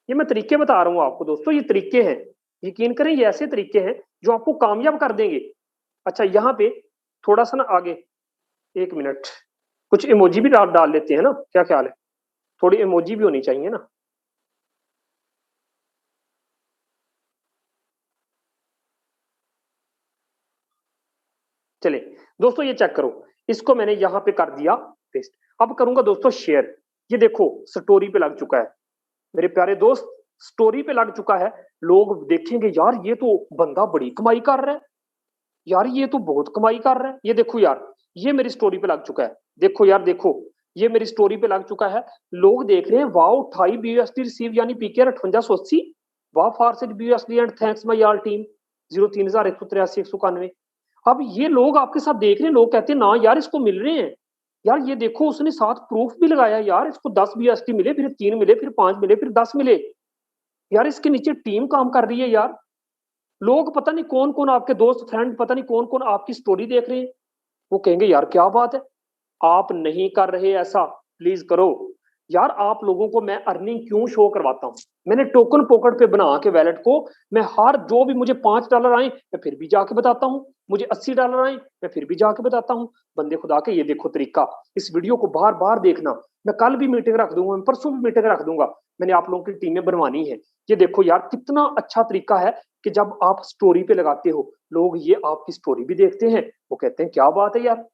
ये मैं तरीके बता रहा हूं आपको दोस्तों, ये तरीके हैं, यकीन करें ये ऐसे तरीके हैं जो आपको कामयाब कर देंगे। अच्छा यहाँ पे थोड़ा सा ना आगे, एक मिनट, कुछ इमोजी भी डाल लेते हैं ना, क्या ख्याल है, थोड़ी इमोजी भी होनी चाहिए ना। चले दोस्तों ये चेक करो, इसको मैंने यहाँ पे कर दिया पेस्ट। अब करूंगा दोस्तों शेयर। ये देखो स्टोरी पे लग चुका है मेरे प्यारे दोस्त, स्टोरी पे लग चुका है। लोग देखेंगे यार ये तो बंदा बड़ी कमाई कर रहा है, यार ये तो बहुत कमाई कर रहा है। ये देखो यार, ये मेरी स्टोरी पे लग चुका है, देखो यार देखो, ये मेरी स्टोरी पे लग चुका है। लोग देख रहे हैं वाओ 28 BUSD रिसीव यानी पीकेआर 5880। वाह फारसेज BUSD and thanks my all team 03,183,191। अब ये लोग आपके साथ देख रहे हैं, लोग कहते हैं ना यार इसको मिल रहे हैं, यार ये देखो उसने साथ प्रूफ भी लगाया, यार इसको 10 BUSD मिले, फिर 3 मिले, फिर 5 मिले, फिर 10 मिले। यार इसके नीचे टीम काम कर रही है यार। लोग पता नहीं कौन कौन आपके दोस्त फ्रेंड, पता नहीं कौन कौन आपकी स्टोरी देख रहे हैं, वो कहेंगे यार क्या बात है। आप नहीं कर रहे ऐसा, प्लीज करो यार। आप लोगों को मैं अर्निंग क्यों शो करवाता हूं, मैंने टोकन पॉकेट पे बना के वैलेट को, मैं हर जो भी मुझे $5 आए मैं फिर भी जाके बताता हूं, मुझे $80 आए मैं फिर भी जाके बताता हूं। बंदे खुदा के ये देखो तरीका, इस वीडियो को बार बार देखना। मैं कल भी मीटिंग रख दूंगा, मैं परसों भी मीटिंग रख दूंगा, मैंने आप लोगों की टीमें बनवानी है। ये देखो यार कितना अच्छा तरीका है कि जब आप स्टोरी पे लगाते हो, लोग ये आपकी स्टोरी भी देखते हैं, वो कहते हैं क्या बात है यार।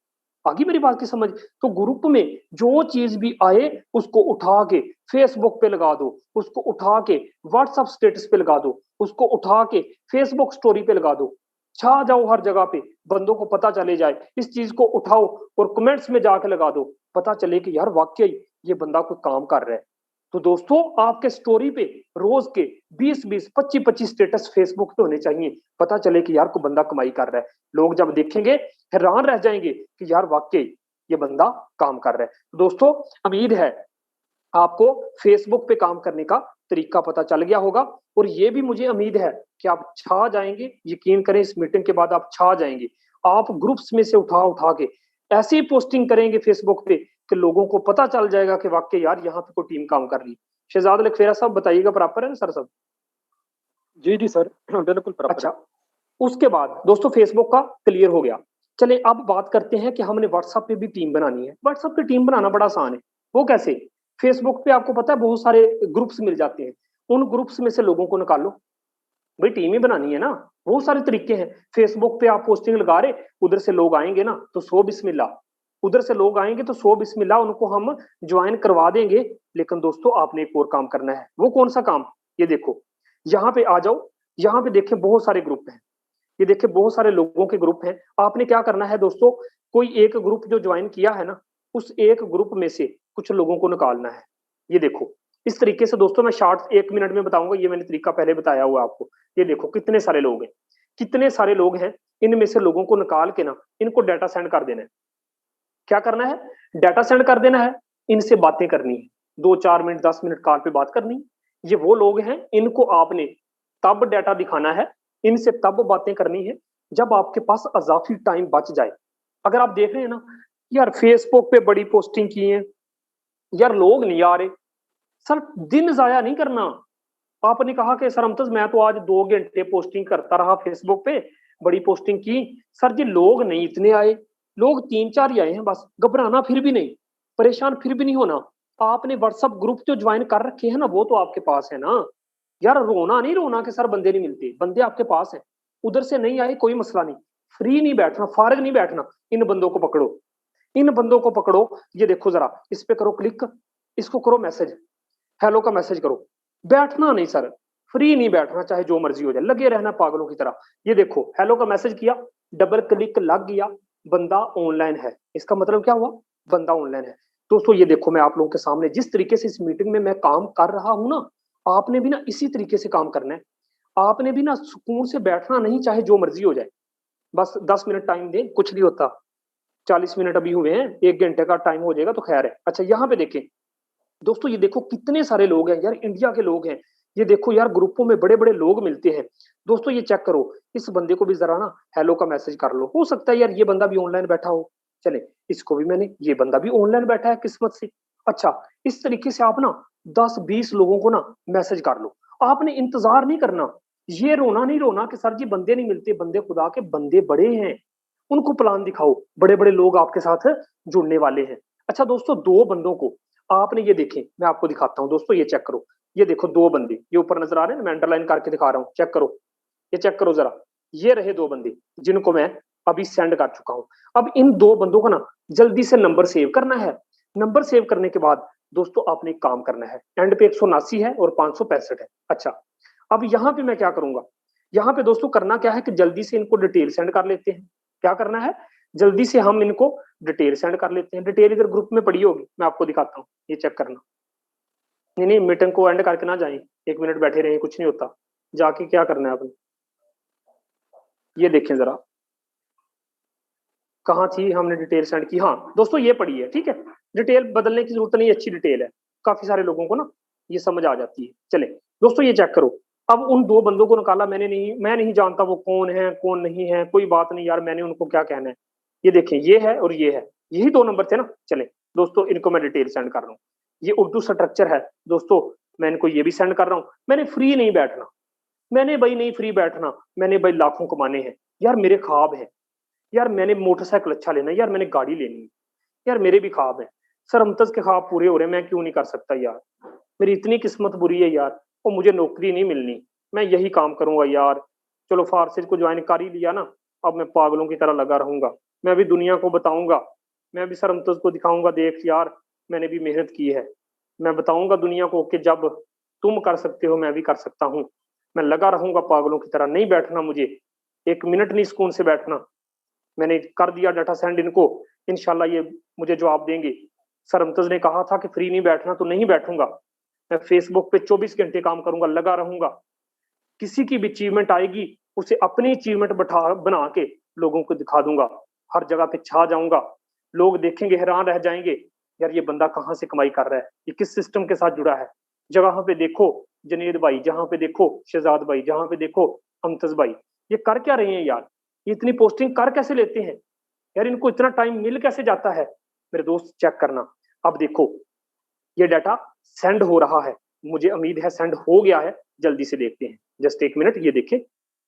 आगे मेरी बात की समझ। तो ग्रुप में जो चीज भी आए उसको उठा के फेसबुक पे लगा दो, उसको उठा के व्हाट्सएप स्टेटस पे लगा दो, उसको उठा के फेसबुक स्टोरी पे लगा दो, छा जाओ हर जगह पे, बंदों को पता चले जाए। इस चीज को उठाओ और कमेंट्स में जाके लगा दो, पता चले कि यार वाकई ये बंदा कोई काम कर रहा है। तो दोस्तों आपके स्टोरी पे रोज के 20-20, 25-25 स्टेटस फेसबुक पे होने चाहिए, पता चले कि यार कोई बंदा कमाई कर रहा है। लोग जब देखेंगे हैरान रह जाएंगे कि यार वाकई ये बंदा काम कर रहा है। तो दोस्तों उम्मीद है आपको फेसबुक पे काम करने का तरीका पता चल गया होगा, और ये भी मुझे उम्मीद है कि आप छा जाएंगे। यकीन करें इस मीटिंग के बाद आप छा जाएंगे। आप ग्रुप्स में से उठा उठा के ऐसी पोस्टिंग करेंगे फेसबुक पे कि लोगों को पता चल जाएगा कि वाकई यार यहाँ पे कोई टीम काम कर रही है। शहजाद लखफेरा साहब बताइएगा प्रॉपर है ना सर सब? जी जी सर बिल्कुल प्रॉपर। अच्छा उसके बाद दोस्तों फेसबुक का क्लियर हो गया। चले अब बात करते हैं कि हमने व्हाट्सएप पे भी टीम बनानी है। व्हाट्सएप पे टीम बनाना बड़ा आसान है। वो कैसे, फेसबुक पे आपको पता है बहुत सारे ग्रुप्स मिल जाते हैं, उन ग्रुप्स में से लोगों को निकालो, भाई टीम ही बनानी है ना। बहुत सारे तरीके हैं। फेसबुक पे आप पोस्टिंग लगा रहे, उधर से लोग आएंगे ना तो 100 बिस्मिल्लाह, उधर से लोग आएंगे तो 100 बिस्मिल्लाह, उनको हम ज्वाइन करवा देंगे। लेकिन दोस्तों आपने एक और काम करना है। वो कौन सा काम, ये देखो यहाँ पे आ जाओ, यहाँ पे देखें बहुत सारे ग्रुप हैं, ये देखिए बहुत सारे लोगों के ग्रुप हैं। आपने क्या करना है दोस्तों, कोई एक ग्रुप जो ज्वाइन किया है ना, उस एक ग्रुप में से कुछ लोगों को निकालना है। ये देखो इस तरीके से दोस्तों, मैं शॉर्ट 1 मिनट में बताऊंगा, ये मैंने तरीका पहले बताया हुआ आपको। ये देखो कितने सारे लोग हैं, कितने सारे लोग हैं, इनमें से लोगों को निकाल के ना इनको डाटा सेंड कर देना है। क्या करना है, डाटा सेंड कर देना है, इनसे बातें करनी है, 2-4 मिनट 10 मिनट कॉल पे बात करनी है। ये वो लोग हैं, इनको आपने तब डाटा दिखाना है, इनसे तब बातें करनी है जब आपके पास अजाफी टाइम बच जाए। अगर आप देख रहे हैं ना यार फेसबुक पे बड़ी पोस्टिंग की है, यार लोग नहीं आ रहे, सर दिन जाया नहीं करना। आपने कहा कि सर अमतज मैं तो आज 2 घंटे पोस्टिंग करता रहा फेसबुक पे, बड़ी पोस्टिंग की, सर जी लोग नहीं इतने आए, लोग 3-4 ही आए हैं बस। घबराना फिर भी नहीं, परेशान फिर भी नहीं होना। आपने व्हाट्सएप ग्रुप जो ज्वाइन कर रखे हैं ना, वो तो आपके पास है ना यार। रोना नहीं, रोना के सर बंदे नहीं मिलते, बंदे आपके पास है। उधर से नहीं आए कोई मसला नहीं, फ्री नहीं बैठना, फारग नहीं बैठना। इन बंदों को पकड़ो, इन बंदों को पकड़ो। ये देखो जरा, इस पे करो क्लिक, इसको करो मैसेज, हेलो का मैसेज करो। बैठना नहीं सर, फ्री नहीं बैठना, चाहे जो मर्जी हो जाए, लगे रहना पागलों की तरह। ये देखो हेलो का मैसेज किया, डबल क्लिक लग गया, बंदा ऑनलाइन है। इसका मतलब क्या हुआ? बंदा ऑनलाइन है। दोस्तों ये देखो, मैं आप लोगों के सामने जिस तरीके से इस मीटिंग में मैं काम कर रहा हूं ना, आपने भी ना इसी तरीके से काम करना है। आपने भी ना सुकून से बैठना नहीं, चाहे जो मर्जी हो जाए। बस 10 मिनट टाइम दें, कुछ नहीं होता। 40 मिनट अभी हुए हैं, 1 घंटे का टाइम हो जाएगा तो खैर है। अच्छा यहाँ पे देखें दोस्तों, ये देखो कितने सारे लोग हैं यार, इंडिया के लोग हैं। ये देखो यार, ग्रुपों में बड़े बड़े लोग मिलते हैं। दोस्तों ये चेक करो, इस बंदे को भी जरा ना हेलो का मैसेज कर लो। हो सकता है यार ये बंदा भी ऑनलाइन बैठा हो। चले, इसको भी मैंने, ये बंदा भी ऑनलाइन बैठा है किस्मत से। अच्छा, इस तरीके से आप ना 10-20 लोगों को ना मैसेज कर लो। आपने इंतजार नहीं करना, ये रोना नहीं रोना कि सर जी बंदे नहीं मिलते। बंदे खुदा के बंदे बड़े हैं, उनको प्लान दिखाओ। बड़े बड़े लोग आपके साथ जुड़ने वाले हैं। अच्छा दोस्तों, दो बंदों को आपने, ये देखें मैं आपको दिखाता हूं दोस्तों, ये चेक करो। ये देखो दो बंदे, ये ऊपर नजर आ रहे हैं, मैं अंडरलाइन करके दिखा रहा हूँ, चेक करो। ये चेक करो जरा, ये रहे दो बंदे जिनको मैं अभी सेंड कर चुका हूं। अब इन दो बंदों का ना जल्दी से नंबर सेव करना है। नंबर सेव करने के बाद दोस्तों आपने एक काम करना है। एंड पे 179 है और 565 है। अच्छा, अब यहाँ पे मैं क्या करूंगा? यहाँ पे दोस्तों करना क्या है कि जल्दी से इनको डिटेल सेंड कर लेते हैं। क्या करना है? जल्दी से हम इनको डिटेल सेंड कर लेते हैं। डिटेल इधर ग्रुप में पड़ी होगी, मैं आपको दिखाता हूँ, ये चेक करना। नहीं नहीं, मीटिंग को एंड करके ना जाए, 1 मिनट बैठे रहे, कुछ नहीं होता। जाके क्या करना है आपने, ये देखें जरा, कहाँ थी, हमने डिटेल सेंड की। हाँ दोस्तों ये पड़ी है, ठीक है। डिटेल बदलने की जरूरत नहीं, अच्छी डिटेल है, काफी सारे लोगों को ना ये समझ आ जाती है। चले दोस्तों ये चेक करो, अब उन दो बंदों को निकाला मैंने। नहीं, मैं नहीं जानता वो कौन है कौन नहीं है, कोई बात नहीं यार, मैंने उनको क्या कहना है। ये देखें, ये है और ये है, यही दो नंबर थे ना। चले दोस्तों, इनको मैं डिटेल सेंड कर रहा हूँ। ये उर्दू स्ट्रक्चर है दोस्तों, मैं इनको ये भी सेंड कर रहा हूँ। मैंने फ्री नहीं बैठना, मैंने भाई नहीं फ्री बैठना, मैंने भाई लाखों कमाने हैं यार, मेरे ख्वाब है यार, मैंने मोटरसाइकिल अच्छा लेना है यार, मैंने गाड़ी लेनी है यार, मेरे भी ख्वाब है। सर अमतज के ख्वाब पूरे हो रहे हैं, मैं क्यों नहीं कर सकता यार? मेरी इतनी किस्मत बुरी है यार, और मुझे नौकरी नहीं मिलनी, मैं यही काम करूंगा यार। चलो फारसिज को ज्वाइन कर ही लिया ना, अब मैं पागलों की तरह लगा रहूंगा। मैं भी दुनिया को बताऊंगा, मैं भी सर अमतज को दिखाऊंगा, देख यार मैंने भी मेहनत की है। मैं बताऊंगा दुनिया को कि जब तुम कर सकते हो मैं भी कर सकता हूँ। मैं लगा रहूंगा पागलों की तरह, नहीं बैठना मुझे, 1 मिनट नहीं सुकून से बैठना। मैंने कर दिया डाटा सेंड इनको, इंशाल्लाह ये मुझे जवाब देंगे। सर मुमताज ने कहा था कि फ्री नहीं बैठना, तो नहीं बैठूंगा। मैं फेसबुक पे 24 घंटे काम करूंगा, लगा रहूंगा। किसी की भी अचीवमेंट आएगी, उसे अपनी अचीवमेंट बना के लोगों को दिखा दूंगा, हर जगह पे छा जाऊंगा। लोग देखेंगे, हैरान रह जाएंगे, यार ये बंदा कहाँ से कमाई कर रहा है, ये किस सिस्टम के साथ जुड़ा है। जगह पे देखो जनेद भाई, जहां पे देखो शहजाद भाई, जहां पे देखो अमतज भाई, ये कर क्या रहे हैं यार? ये इतनी पोस्टिंग कर कैसे लेते हैं यार? इनको इतना टाइम मिल कैसे जाता है? मेरे दोस्त चेक करना, अब देखो ये डाटा सेंड हो रहा है, मुझे उम्मीद है सेंड हो गया है। जल्दी से देखते हैं, जस्ट 1 मिनट। ये देखें,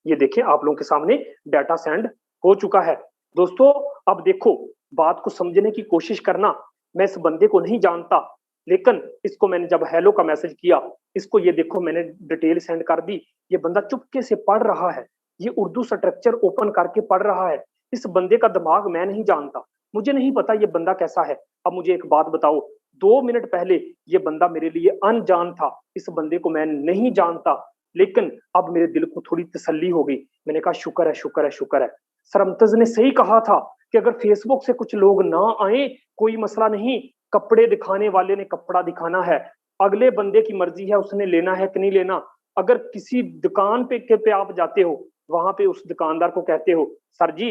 ये देखें, आप लोगों के सामने डाटा सेंड हो चुका है। दोस्तों अब देखो, बात को समझने की कोशिश करना। मैं इस बंदे को नहीं जानता, लेकिन इसको मैंने जब हेलो का मैसेज किया, इसको ये देखो मैंने डिटेल सेंड कर दी। ये बंदा चुपके से पढ़ रहा है, ये उर्दू स्ट्रक्चर ओपन करके पढ़ रहा है। इस बंदे का दिमाग मैं नहीं जानता, मुझे नहीं पता ये बंदा कैसा है। अब मुझे एक बात बताओ, 2 मिनट पहले ये बंदा मेरे लिए अनजान था, इस बंदे को मैं नहीं जानता, लेकिन अब मेरे दिल को थोड़ी तसल्ली हो गई। मैंने कहा शुक्र है, शुक्र है, शुक्र है। सर मुमताज ने सही कहा था कि अगर फेसबुक से कुछ लोग ना आए कोई मसला नहीं, कपड़े दिखाने वाले ने कपड़ा दिखाना है, अगले बंदे की मर्जी है उसने लेना है कि नहीं लेना। अगर किसी दुकान पे आप जाते हो, वहां पे उस दुकानदार को कहते हो सर जी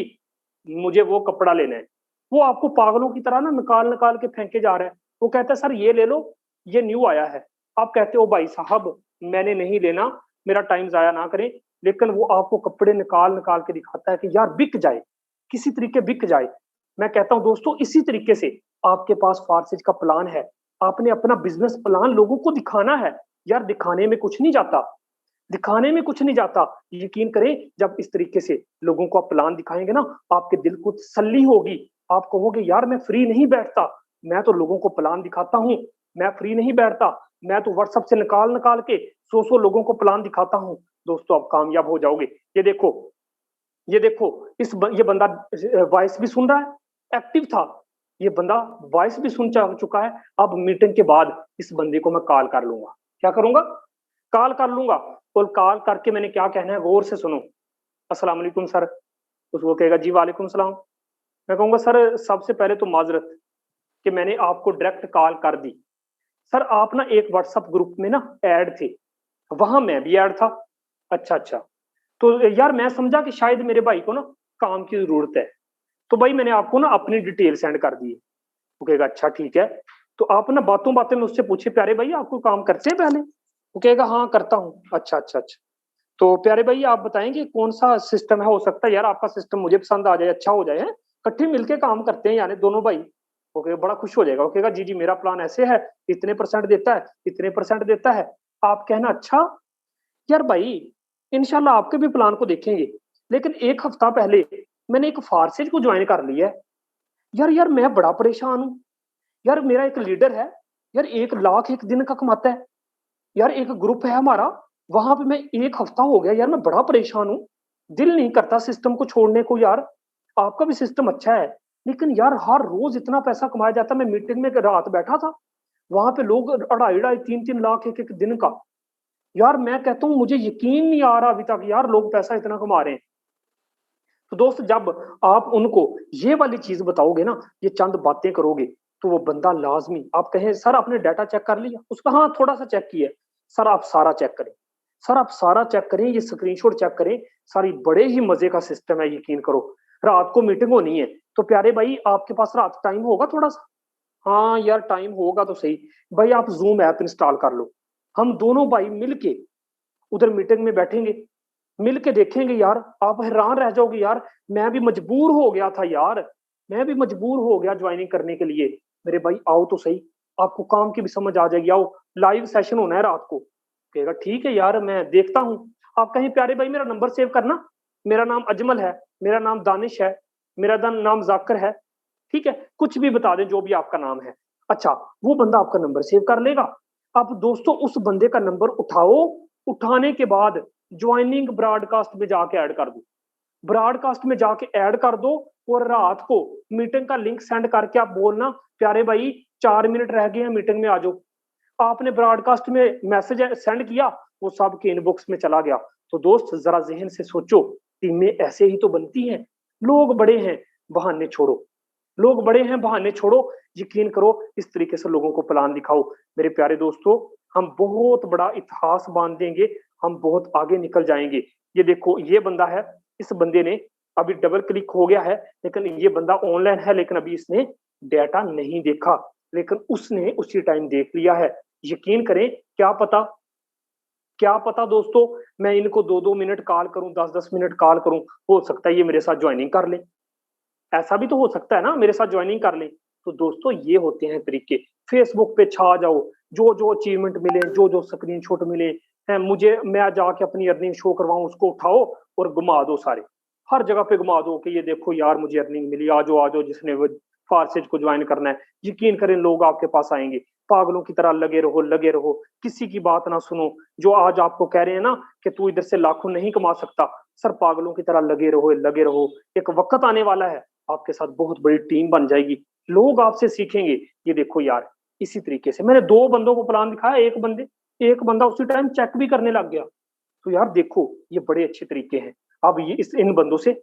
मुझे वो कपड़ा लेना है, वो आपको पागलों की तरह ना निकाल निकाल के फेंके जा रहा है। वो कहता है सर ये ले लो, ये न्यू आया है। आप कहते हो भाई साहब मैंने नहीं लेना, मेरा टाइम जाया ना करें। लेकिन वो आपको कपड़े निकाल निकाल के दिखाता है कि यार बिक जाए, किसी तरीके बिक जाए। मैं कहता हूं दोस्तों, इसी तरीके से आपके पास फारसिज का प्लान है, आपने अपना बिजनेस प्लान लोगों को दिखाना है। यार दिखाने में कुछ नहीं जाता, दिखाने में कुछ नहीं जाता। यकीन करें, जब इस तरीके से लोगों को आप प्लान दिखाएंगे ना, आपके दिल को तसल्ली होगी। आप कहोगे यार मैं फ्री नहीं बैठता, मैं तो लोगों को प्लान दिखाता हूँ, मैं फ्री नहीं बैठता, मैं तो व्हाट्सएप से निकाल निकाल के 100 लोगों को प्लान दिखाता हूँ। दोस्तों आप कामयाब हो जाओगे। ये देखो, ये देखो, ये बंदा वॉइस भी सुन रहा है, एक्टिव था, ये बंदा वॉइस भी सुन चुका है। अब मीटिंग के बाद इस बंदे को मैं कॉल कर लूंगा। क्या करूंगा? कॉल कर लूंगा। और कॉल करके मैंने क्या कहना है, गौर से सुनो। अस्सलाम वालेकुम सर। उसको कहेगा जी वालेकुम सलाम। मैं कहूंगा सर सबसे पहले तो माजरत कि मैंने आपको डायरेक्ट कॉल कर दी। सर आप ना एक व्हाट्सएप ग्रुप में ना ऐड थे, वहां मैं भी ऐड था। अच्छा अच्छा, तो यार मैं समझा कि शायद मेरे भाई को ना काम की जरूरत है, तो भाई मैंने आपको ना अपनी डिटेल सेंड कर दी है। वो कहेगा अच्छा ठीक है। तो आप ना बातों बातों में उससे पूछे, प्यारे भाई आपको काम करते हैं पहले? वो कहेगा हाँ करता हूँ। अच्छा अच्छा अच्छा, तो प्यारे भाई आप बताएंगे कौन सा सिस्टम है, हो सकता है यार आपका सिस्टम मुझे पसंद आ जाए, अच्छा हो जाए, इकट्ठे मिलके काम करते हैं यानी दोनों भाई। ओके, बड़ा खुश हो जाएगा। वो कहेगा जी जी मेरा प्लान ऐसे है, इतने परसेंट देता है, इतने परसेंट देता है। आप कहना अच्छा यार भाई, इंशाल्लाह आपके भी प्लान को देखेंगे, लेकिन एक हफ्ता पहले मैंने एक फारसेज को ज्वाइन कर लिया है। यार मैं बड़ा परेशान हूँ। यार मेरा एक लीडर है, यार 1 लाख एक दिन का कमाता है। यार एक ग्रुप है हमारा, वहां पे मैं एक हफ्ता हो गया यार, मैं बड़ा परेशान हूँ। दिल नहीं करता सिस्टम को छोड़ने को यार। आपका भी सिस्टम अच्छा है, लेकिन यार हर रोज इतना पैसा कमाया जाता। मैं मीटिंग में रात बैठा था, वहां पे लोग 2.5 2.5 3 3 लाख एक एक दिन का। यार मैं कहता हूँ मुझे यकीन नहीं आ रहा अभी तक यार लोग पैसा इतना कमा रहे हैं। तो दोस्त जब आप उनको ये वाली चीज बताओगे ना, ये चंद बातें करोगे, तो वो बंदा लाजमी, आप कहें सर आपने डाटा चेक कर लिया उसका, हाँ थोड़ा सा चेक किया। सर आप सारा चेक करें, सर आप सारा चेक करें, ये स्क्रीनशॉट चेक करें, सारी बड़े ही मजे का सिस्टम है, यकीन करो। रात को मीटिंग होनी है, तो प्यारे भाई आपके पास रात टाइम होगा थोड़ा सा? हाँ यार टाइम होगा तो सही। भाई आप जूम ऐप इंस्टॉल कर लो, हम दोनों भाई मिलके उधर मीटिंग में बैठेंगे, मिल के देखेंगे यार, आप हैरान रह जाओगे यार। मैं भी मजबूर हो गया था यार, मैं भी मजबूर हो गया ज्वाइनिंग करने के लिए। मेरे भाई आओ तो सही, आपको काम की भी समझ आ जाएगी, आओ लाइव सेशन होना है रात को। कहेगा ठीक है यार मैं देखता हूँ। आप कहें प्यारे भाई मेरा नंबर सेव करना, मेरा नाम अजमल है, मेरा नाम दानिश है, मेरा नाम जाकर है, ठीक है कुछ भी बता दें जो भी आपका नाम है। अच्छा, वो बंदा आपका नंबर सेव कर लेगा। अब दोस्तों उस बंदे का नंबर उठाओ, उठाने के बाद ज्वाइनिंग ब्रॉडकास्ट में जाके ऐड कर दो, ब्रॉडकास्ट में जाके ऐड कर दो। और रात को मीटिंग का लिंक सेंड करके आप बोलना प्यारे भाई 4 मिनट रह गए हैं मीटिंग में आ जाओ। आपने ब्रॉडकास्ट में मैसेज सेंड किया, वो सबके इनबॉक्स में चला गया। तो दोस्त जरा जहन से सोचो, टीमें ऐसे ही तो बनती हैं। लोग बड़े हैं, बहाने छोड़ो, लोग बड़े हैं बहाने छोड़ो। यकीन करो इस तरीके से लोगों को प्लान दिखाओ। मेरे प्यारे दोस्तों, हम बहुत बड़ा इतिहास बांध देंगे, हम बहुत आगे निकल जाएंगे। ये देखो ये बंदा है, इस बंदे ने अभी डबल क्लिक हो गया है, लेकिन ये बंदा ऑनलाइन है, लेकिन अभी इसने डाटा नहीं देखा, लेकिन उसने उसी टाइम देख लिया है। यकीन करें, क्या पता, क्या पता दोस्तों, मैं इनको 2 2 मिनट कॉल करूं, 10 10 मिनट कॉल करूं, हो सकता है ये मेरे साथ ज्वाइनिंग कर ले। ऐसा भी तो हो सकता है ना, मेरे साथ ज्वाइनिंग कर लें। तो दोस्तों ये होते हैं तरीके। फेसबुक पे छा जाओ, जो जो अचीवमेंट मिले, जो जो स्क्रीनशॉट मिले हैं मुझे, मैं जाके अपनी अर्निंग शो करवाऊं, उसको उठाओ और घुमा दो सारे, हर जगह पे घुमा दो कि ये देखो यार मुझे अर्निंग मिली, आ जाओ जिसने वो फारसेज को ज्वाइन करना है। यकीन करें लोग आपके पास आएंगे। पागलों की तरह लगे रहो, लगे रहो, किसी की बात ना सुनो। जो आज आपको कह रहे हैं ना कि तू इधर से लाखों नहीं कमा सकता, सर पागलों की तरह लगे रहो, लगे रहो। एक वक्त आने वाला है, आपके साथ बहुत बड़ी टीम बन जाएगी, लोग आपसे सीखेंगे। ये देखो यार, इसी तरीके से मैंने 2 बंदों को प्लान दिखाया, एक बंदा उसी टाइम चेक भी करने लग गया। तो यार देखो ये बड़े अच्छे तरीके हैं। अब ये इन बंदों से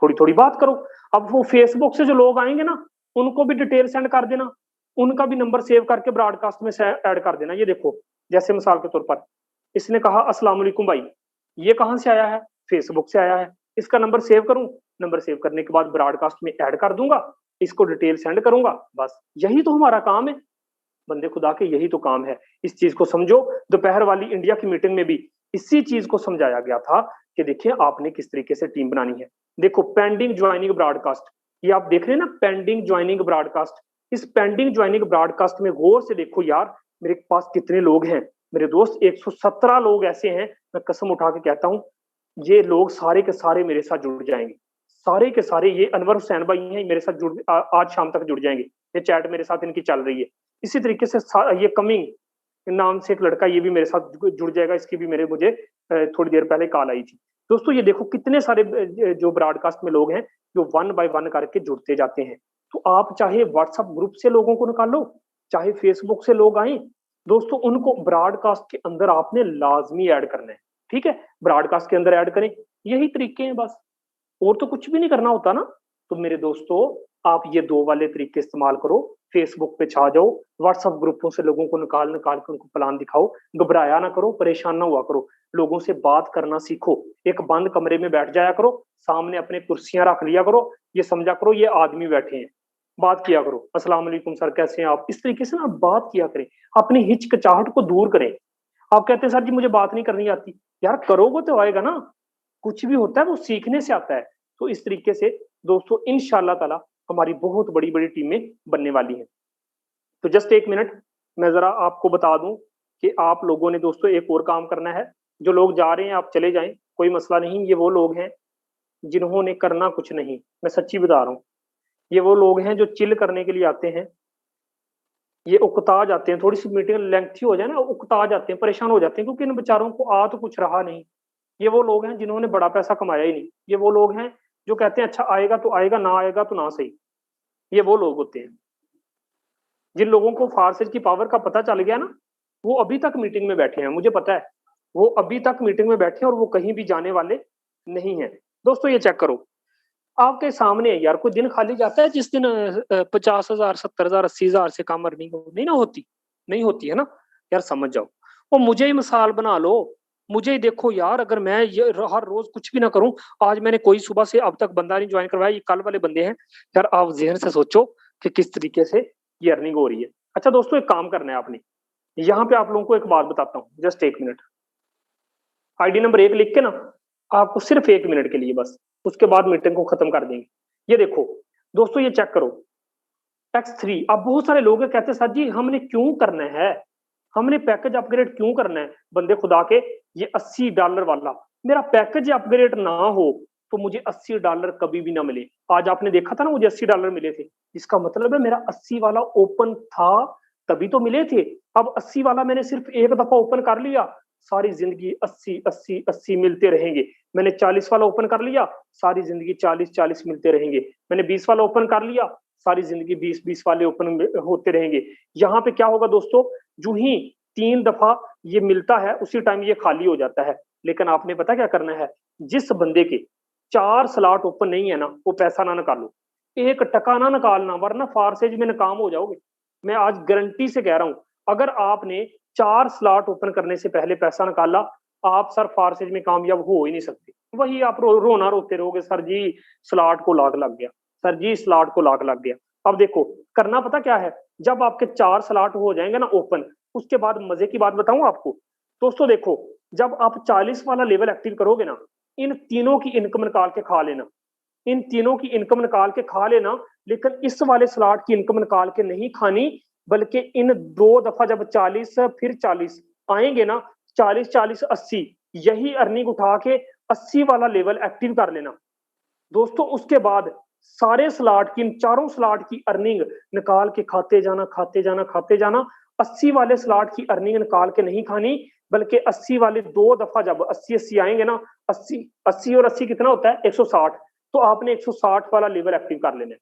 थोड़ी थोड़ी बात करो। अब वो फेसबुक से जो लोग आएंगे ना, उनको भी डिटेल सेंड कर देना, उनका भी नंबर सेव करके ब्रॉडकास्ट में ऐड कर देना। ये देखो जैसे मिसाल के तौर पर इसने कहा अस्सलाम वालेकुम भाई, ये कहां से आया है? फेसबुक से आया है। इसका नंबर सेव करूं, नंबर सेव करने के बाद ब्रॉडकास्ट में ऐड कर दूंगा, इसको डिटेल सेंड करूंगा, बस यही तो हमारा काम है। बंदे खुदा के यही तो काम है। इस चीज को समझो। दोपहर वाली इंडिया की मीटिंग में भी इसी चीज को समझाया गया था कि देखिए आपने किस तरीके से टीम बनानी है। देखो पेंडिंग ज्वाइनिंग ब्रॉडकास्ट, ये आप देख रहे हैं ना, पेंडिंग ज्वाइनिंग ब्रॉडकास्ट। इस पेंडिंग ज्वाइनिंग ब्रॉडकास्ट में गौर से देखो यार, मेरे पास कितने लोग हैं मेरे दोस्त, 117 लोग ऐसे हैं, मैं कसम उठा के कहता हूँ ये लोग सारे के सारे मेरे साथ जुड़ जाएंगे, सारे के सारे। ये अनवर हुसैन भाई हैं, मेरे साथ आज शाम तक जुड़ जाएंगे। ये चैट मेरे साथ इनकी चल रही है, इसी तरीके से ये कमिंग नाम से एक लड़का, ये भी मेरे साथ जुड़ जाएगा, इसकी भी मुझे थोड़ी देर पहले कॉल आई थी। दोस्तों ये देखो कितने सारे जो ब्रॉडकास्ट में लोग हैं जो 1 बाय 1 करके जुड़ते जाते हैं। तो आप चाहे व्हाट्सएप ग्रुप से लोगों को निकालो, चाहे फेसबुक से लोग आए, दोस्तों उनको ब्रॉडकास्ट के अंदर आपने लाजमी ऐड करना है, ठीक है? ब्रॉडकास्ट के अंदर ऐड करें, यही तरीके हैं बस, और तो कुछ भी नहीं करना होता ना। तो मेरे दोस्तों आप ये 2 वाले तरीके इस्तेमाल करो, फेसबुक पे छा जाओ, व्हाट्सएप ग्रुपों से लोगों को निकाल निकाल के उनको प्लान दिखाओ, घबराया ना करो, परेशान ना हुआ करो, लोगों से बात करना सीखो। एक बंद कमरे में बैठ जाया करो, सामने अपने कुर्सियां रख लिया करो, ये समझा करो ये आदमी बैठे हैं, बात किया करो, अस्सलाम वालेकुम सर कैसे हैं आप, इस तरीके से ना बात किया करें, अपनी हिचकिचाहट को दूर करें। आप कहते हैं सर जी मुझे बात नहीं करनी आती, यार करोगे तो आएगा ना, कुछ भी होता है वो सीखने से आता है। तो इस तरीके से दोस्तों इंशाल्लाह ताला हमारी बहुत बड़ी-बड़ी टीमें बनने वाली हैं। तो जस्ट 1 मिनट मैं ज़रा आपको बता दूँ कि आप लोगों ने दोस्तों एक और काम करना है। जो लोग जा रहे हैं आप चले जाएँ, कोई मसला नहीं। ये वो लोग हैं जिन्होंने करना कुछ नहीं, मैं सच्ची बता रहा हूँ। ये वो लोग हैं जो चिल करने के लिए आते हैं, ये उकता जाते हैं, थोड़ी-सी मीटिंग लेंथी हो जाए ना, उकता जाते हैं, परेशान हो जाते हैं क्योंकि इन बेचारों को आ तो कुछ रहा नहीं। ये वो लोग हैं जिन्होंने बड़ा पैसा कमाया ही नहीं। ये वो लोग हैं जो कहते हैं अच्छा आएगा तो आएगा, ना आएगा तो ना सही। ये वो लोग होते हैं। जिन लोगों को फारसेज की पावर का पता चल गया ना, वो अभी तक मीटिंग में बैठे हैं, मुझे पता है। वो अभी तक मीटिंग में बैठे हैं और वो कहीं भी जाने वाले नहीं हैं। दोस्तों ये चेक करो, आपके सामने है यार, कोई दिन खाली जाता है जिस दिन 50,000, 70,000, 80,000 से कम अर्निंग नहीं ना होती? नहीं होती है ना? यार समझ जाओ। और मुझे ही मिसाल बना लो, मुझे ही देखो यार, अगर मैं ये हर रोज़ कुछ भी ना करूँ, आज मैंने कोई सुबह से अब तक बंदा नहीं जॉइन करवाया, ये कल वाले बंदे हैं। यार आप ज़हन से सोचो कि किस तरीके से ये अर्निंग हो रही है। अच्छा दोस्तों एक काम करना है आपने, यहाँ पे आप लोगों को एक बात बताता हूँ, जस्ट 1 मिनट। आईडी नंबर 1 लिख के ना, आपको सिर्फ 1 मिनट के लिए बस, उसके बाद मीटिंग को खत्म कर देंगे। ये देखो, दोस्तों ये चेक करो, X3 अब बहुत सारे लोग हैं कहते हैं सर जी हमने क्यों करना है? हमने पैकेज अपग्रेड क्यों करना है? बंदे खुदा के ये $80 वाला, मेरा पैकेज अपग्रेड ना हो तो मुझे $80 कभी भी ना मिले। आज आपने देखा था ना मुझे $80 मिले थे, इसका मतलब है मेरा 80 वाला ओपन था तभी तो मिले थे। अब 80 वाला मैंने सिर्फ एक दफा ओपन कर लिया, सारी जिंदगी 80 80 80 मिलते रहेंगे। मैंने 40 वाला ओपन कर लिया, सारी जिंदगी 40 40 मिलते रहेंगे। मैंने 20 वाला ओपन कर लिया, सारी जिंदगी 20 20 वाले ओपन होते रहेंगे। यहाँ पे क्या होगा दोस्तों, जो ही 3 दफा ये मिलता है उसी टाइम ये खाली हो जाता है। लेकिन आपने पता क्या करना है, जिस बंदे के 4 स्लॉट ओपन नहीं है ना, वो पैसा ना निकालो, 1 टका ना निकालना, वरना फारसेज में नाकाम हो जाओगे। मैं आज गारंटी से कह रहा हूँ, अगर आपने 4 स्लॉट ओपन करने से पहले पैसा निकाला, आप सर फारसेज में कामयाब हो ही नहीं सकते। वही आप रोना रोते रहोगे, सर जी स्लॉट को लॉक लग गया, सर जी स्लॉट को लॉक लग गया। अब देखो करना पता क्या है, जब आपके 4 स्लॉट हो जाएंगे ना ओपन, उसके बाद मजे की बात बताऊं आपको दोस्तों, देखो जब आप 40 वाला लेवल एक्टिव करोगे ना, इन तीनों की इनकम निकाल के खा लेना, इन तीनों की इनकम निकाल के खा लेना। लेकिन इस वाले स्लॉट की इनकम निकाल के नहीं खानी, बल्कि इन 2 दफा जब 40 फिर 40 आएंगे ना, 40 40 80, यही अर्निंग उठा के 80 वाला लेवल एक्टिव कर लेना दोस्तों। उसके बाद सारे स्लॉट की, इन चारों स्लॉट की अर्निंग निकाल के खाते जाना, खाते जाना, खाते जाना। 80 वाले स्लॉट की अर्निंग निकाल के नहीं खानी, बल्कि 80 वाले 2 दफा जब 80 80 आएंगे ना, 80 80 और 80 कितना होता है 160, तो आपने 160 वाला लेवल एक्टिव कर लेना है।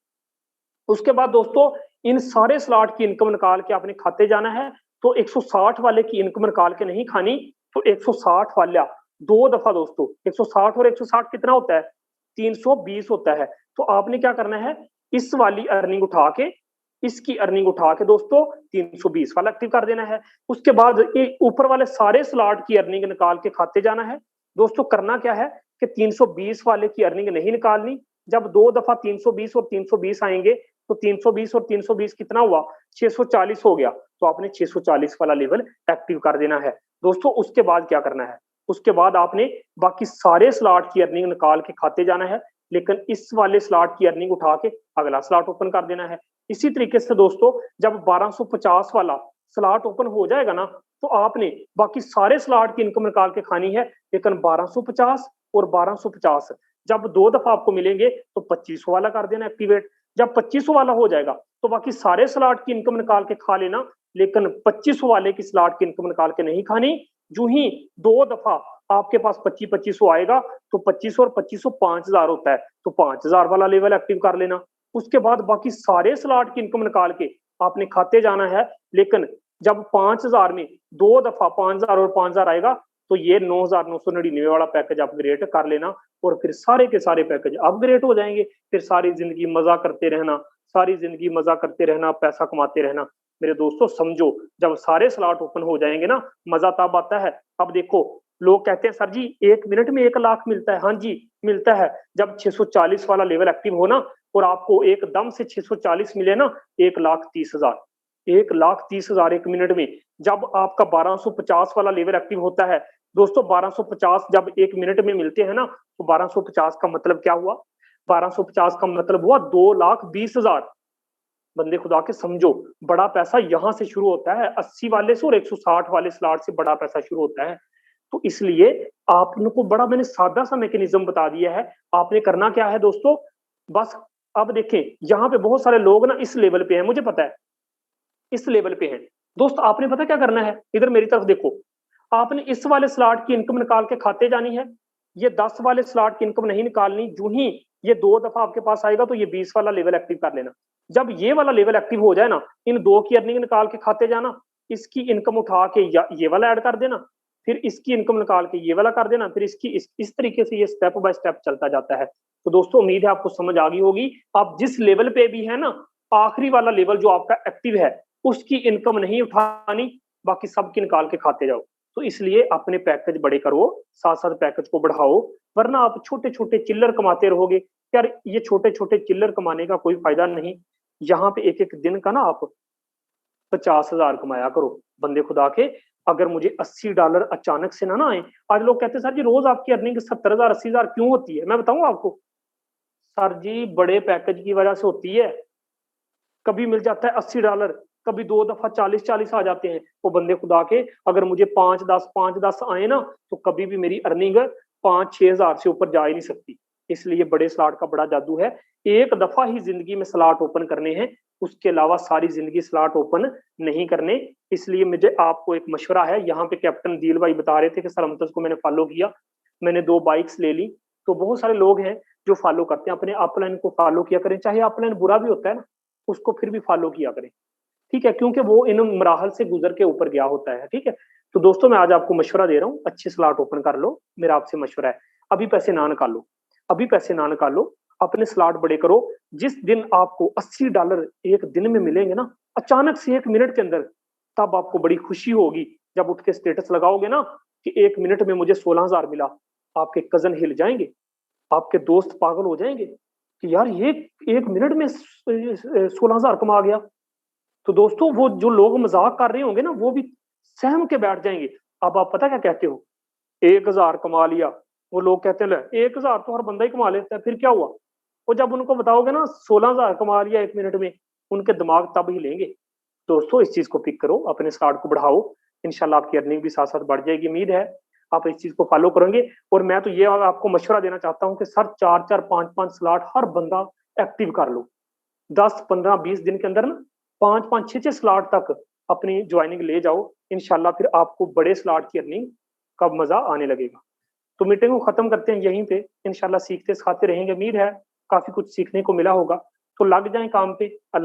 उसके बाद दोस्तों इन सारे स्लॉट की इनकम निकाल के आपने खाते जाना है। तो 160 वाले की इनकम निकाल के नहीं खानी, तो 160 वाला 2 दफा दोस्तों, 160 और 160 कितना होता है 320 होता है। तो आपने क्या करना है, इस वाली अर्निंग उठा के, इसकी अर्निंग उठा के दोस्तों 320 वाला एक्टिव कर देना है। उसके बाद ऊपर वाले सारे स्लॉट की अर्निंग निकाल के खाते जाना है दोस्तों। करना क्या है कि 320 वाले की अर्निंग नहीं निकालनी, जब 2 दफा 320 और 320 आएंगे तो 320 और 320 कितना हुआ 640 हो गया, तो आपने 640 वाला लेवल एक्टिव कर देना है दोस्तों। उसके बाद क्या करना है, उसके बाद आपने बाकी सारे स्लॉट की अर्निंग निकाल के खाते जाना है, लेकिन इस वाले स्लॉट की अर्निंग उठा के अगला स्लॉट ओपन कर देना है। इसी तरीके से दोस्तों जब 1250 वाला स्लॉट ओपन हो जाएगा ना, तो आपने बाकी सारे स्लॉट की इनकम निकाल के खानी है, लेकिन 1250 और 1250 जब 2 दफा आपको मिलेंगे तो 2500 वाला कर देना एक्टिवेट। जब 2500 वाला हो जाएगा तो बाकी सारे स्लॉट की इनकम निकाल के खा लेना, लेकिन 2500 वाले की स्लॉट की इनकम निकाल के नहीं खानी। जो ही 2 दफा आपके पास 2500 आएगा तो 2500 और 2500 5000 होता है, तो 5000 वाला लेवल एक्टिव कर लेना। उसके बाद बाकी सारे स्लॉट की इनकम निकाल के आपने खाते जाना है, लेकिन जब 5000 में 2 दफा 5000 और 5000 आएगा तो ये 9999 वाला पैकेज अपग्रेड कर लेना, और फिर सारे के सारे पैकेज अपग्रेड हो जाएंगे। फिर सारी जिंदगी मजा करते रहना, सारी जिंदगी मजा करते रहना, पैसा कमाते रहना। मेरे दोस्तों समझो, जब सारे स्लॉट ओपन हो जाएंगे ना, मजा तब आता है। अब देखो, लोग कहते हैं सर जी 1 मिनट में 1 लाख मिलता है। हाँ जी मिलता है, जब 640 वाला लेवल एक्टिव हो ना और आपको एकदम से 640 मिले ना, 1,30,000, 1,30,000 1 मिनट में। जब आपका 1250 वाला लेवल एक्टिव होता है दोस्तों, 1250 जब 1 मिनट में मिलते हैं ना, तो 1250 का मतलब क्या हुआ? 1250 का मतलब हुआ 2,20,000। बंदे खुदा के समझो, बड़ा पैसा यहां से शुरू होता है, 80 वाले से और 160 वाले स्लॉट से बड़ा पैसा शुरू होता है। तो इसलिए आपको बड़ा मैंने सादा सा मैकेनिज्म बता दिया है। आपने करना क्या है दोस्तों, बस अब देखें, यहाँ पे बहुत सारे लोग ना इस लेवल पे हैं, मुझे पता है इस लेवल पे हैं। दोस्त आपने पता क्या करना है, इधर मेरी तरफ देखो, आपने इस वाले स्लॉट की इनकम निकाल के खाते जानी है। ये 10 वाले स्लॉट की इनकम नहीं निकालनी। जो ही ये 2 दफा आपके पास आएगा तो ये 20 वाला लेवल एक्टिव कर लेना। जब ये वाला लेवल एक्टिव हो जाए ना, इन 2 की अर्निंग निकाल के खाते जाना, इसकी इनकम उठा के ये वाला ऐड कर देना, फिर इसकी इनकम निकाल के ये वाला कर देना, फिर इसकी इस तरीके से ये स्टेप बाय स्टेप चलता जाता है। तो दोस्तों उम्मीद है आपको समझ आ गई होगी। आप जिस लेवल पे भी है ना, आखिरी वाला लेवल जो आपका एक्टिव है उसकी इनकम नहीं उठानी, बाकी सबकी निकाल के खाते जाओ। तो इसलिए अपने पैकेज बड़े करो, साथ साथ पैकेज को बढ़ाओ, वरना आप छोटे छोटे चिल्लर कमाते रहोगे। यार ये छोटे छोटे चिल्लर कमाने का कोई फायदा नहीं। यहाँ पे एक एक दिन का ना आप 50,000 कमाया करो। बंदे खुदा के, अगर मुझे $80 अचानक से ना आए, आज लोग कहते हैं सर जी रोज आपकी अर्निंग 70,000 80,000 क्यों होती है? मैं बताऊं आपको, सर जी बड़े पैकेज की वजह से होती है। कभी मिल जाता है $80, कभी 2 दफा 40-40 आ जाते हैं। वो बंदे खुदा के, अगर मुझे 5-10 आए ना, तो कभी भी मेरी अर्निंग 5-6 हजार से ऊपर जा ही नहीं सकती। इसलिए बड़े स्लॉट का बड़ा जादू है। एक दफा ही जिंदगी में स्लॉट ओपन करने हैं, उसके अलावा सारी जिंदगी स्लॉट ओपन नहीं करने। इसलिए मुझे आपको एक मशवरा है, यहाँ पे कैप्टन दिल भाई बता रहे थे कि सर हमतज को मैंने फॉलो किया, मैंने 2 बाइक्स ले ली। तो बहुत सारे लोग हैं जो फॉलो करते हैं, अपने अपलाइन को फॉलो किया करें, चाहे अपलाइन बुरा भी होता है ना, उसको फिर भी फॉलो किया करें, ठीक है, क्योंकि वो इन मराहल से गुजर के ऊपर गया होता है। ठीक है, तो दोस्तों मैं आज आपको मशवरा दे रहा हूँ, अच्छे स्लॉट ओपन कर लो, मेरा आपसे मशवरा है। अभी पैसे ना निकालो, अभी पैसे ना निकालो, अपने स्लॉट बड़े करो। जिस दिन आपको $80 एक दिन में मिलेंगे ना, अचानक से 1 मिनट के अंदर, तब आपको बड़ी खुशी होगी। जब उठ के स्टेटस लगाओगे ना कि 1 मिनट में मुझे 16,000 मिला, आपके कजन हिल जाएंगे, आपके दोस्त पागल हो जाएंगे कि यार ये 1 मिनट में 16,000 कमा गया। तो दोस्तों वो जो लोग मजाक कर रहे होंगे ना, वो भी सहम के बैठ जाएंगे। अब आप पता क्या कहते हो, 1,000 कमा लिया। वो लोग कहते हैं 1,000 तो हर बंदा ही कमा लेता है, फिर क्या हुआ? वो जब उनको बताओगे ना 16,000 कमा लिया 1 मिनट में, उनके दिमाग तब ही लेंगे। दोस्तों इस चीज को पिक करो, अपने स्टार्ट को बढ़ाओ, इंशाल्लाह आपकी अर्निंग भी साथ साथ बढ़ जाएगी। उम्मीद है आप इस चीज को फॉलो करेंगे। और मैं तो ये आपको मशवरा देना चाहता हूँ कि सर 4-4 5-5 स्लॉट हर बंदा एक्टिव कर लो। 10-15-20 दिन के अंदर ना 5-5 6-6 स्लॉट तक अपनी ज्वाइनिंग ले जाओ, इंशाल्लाह फिर आपको बड़े स्लॉट की अर्निंग का मजा आने लगेगा। तो मीटिंग को खत्म करते हैं यहीं पे, इंशाल्लाह सीखते सिखाते रहेंगे। उम्मीद है काफी कुछ सीखने को मिला होगा। तो लग जाए काम पे। अल्लाह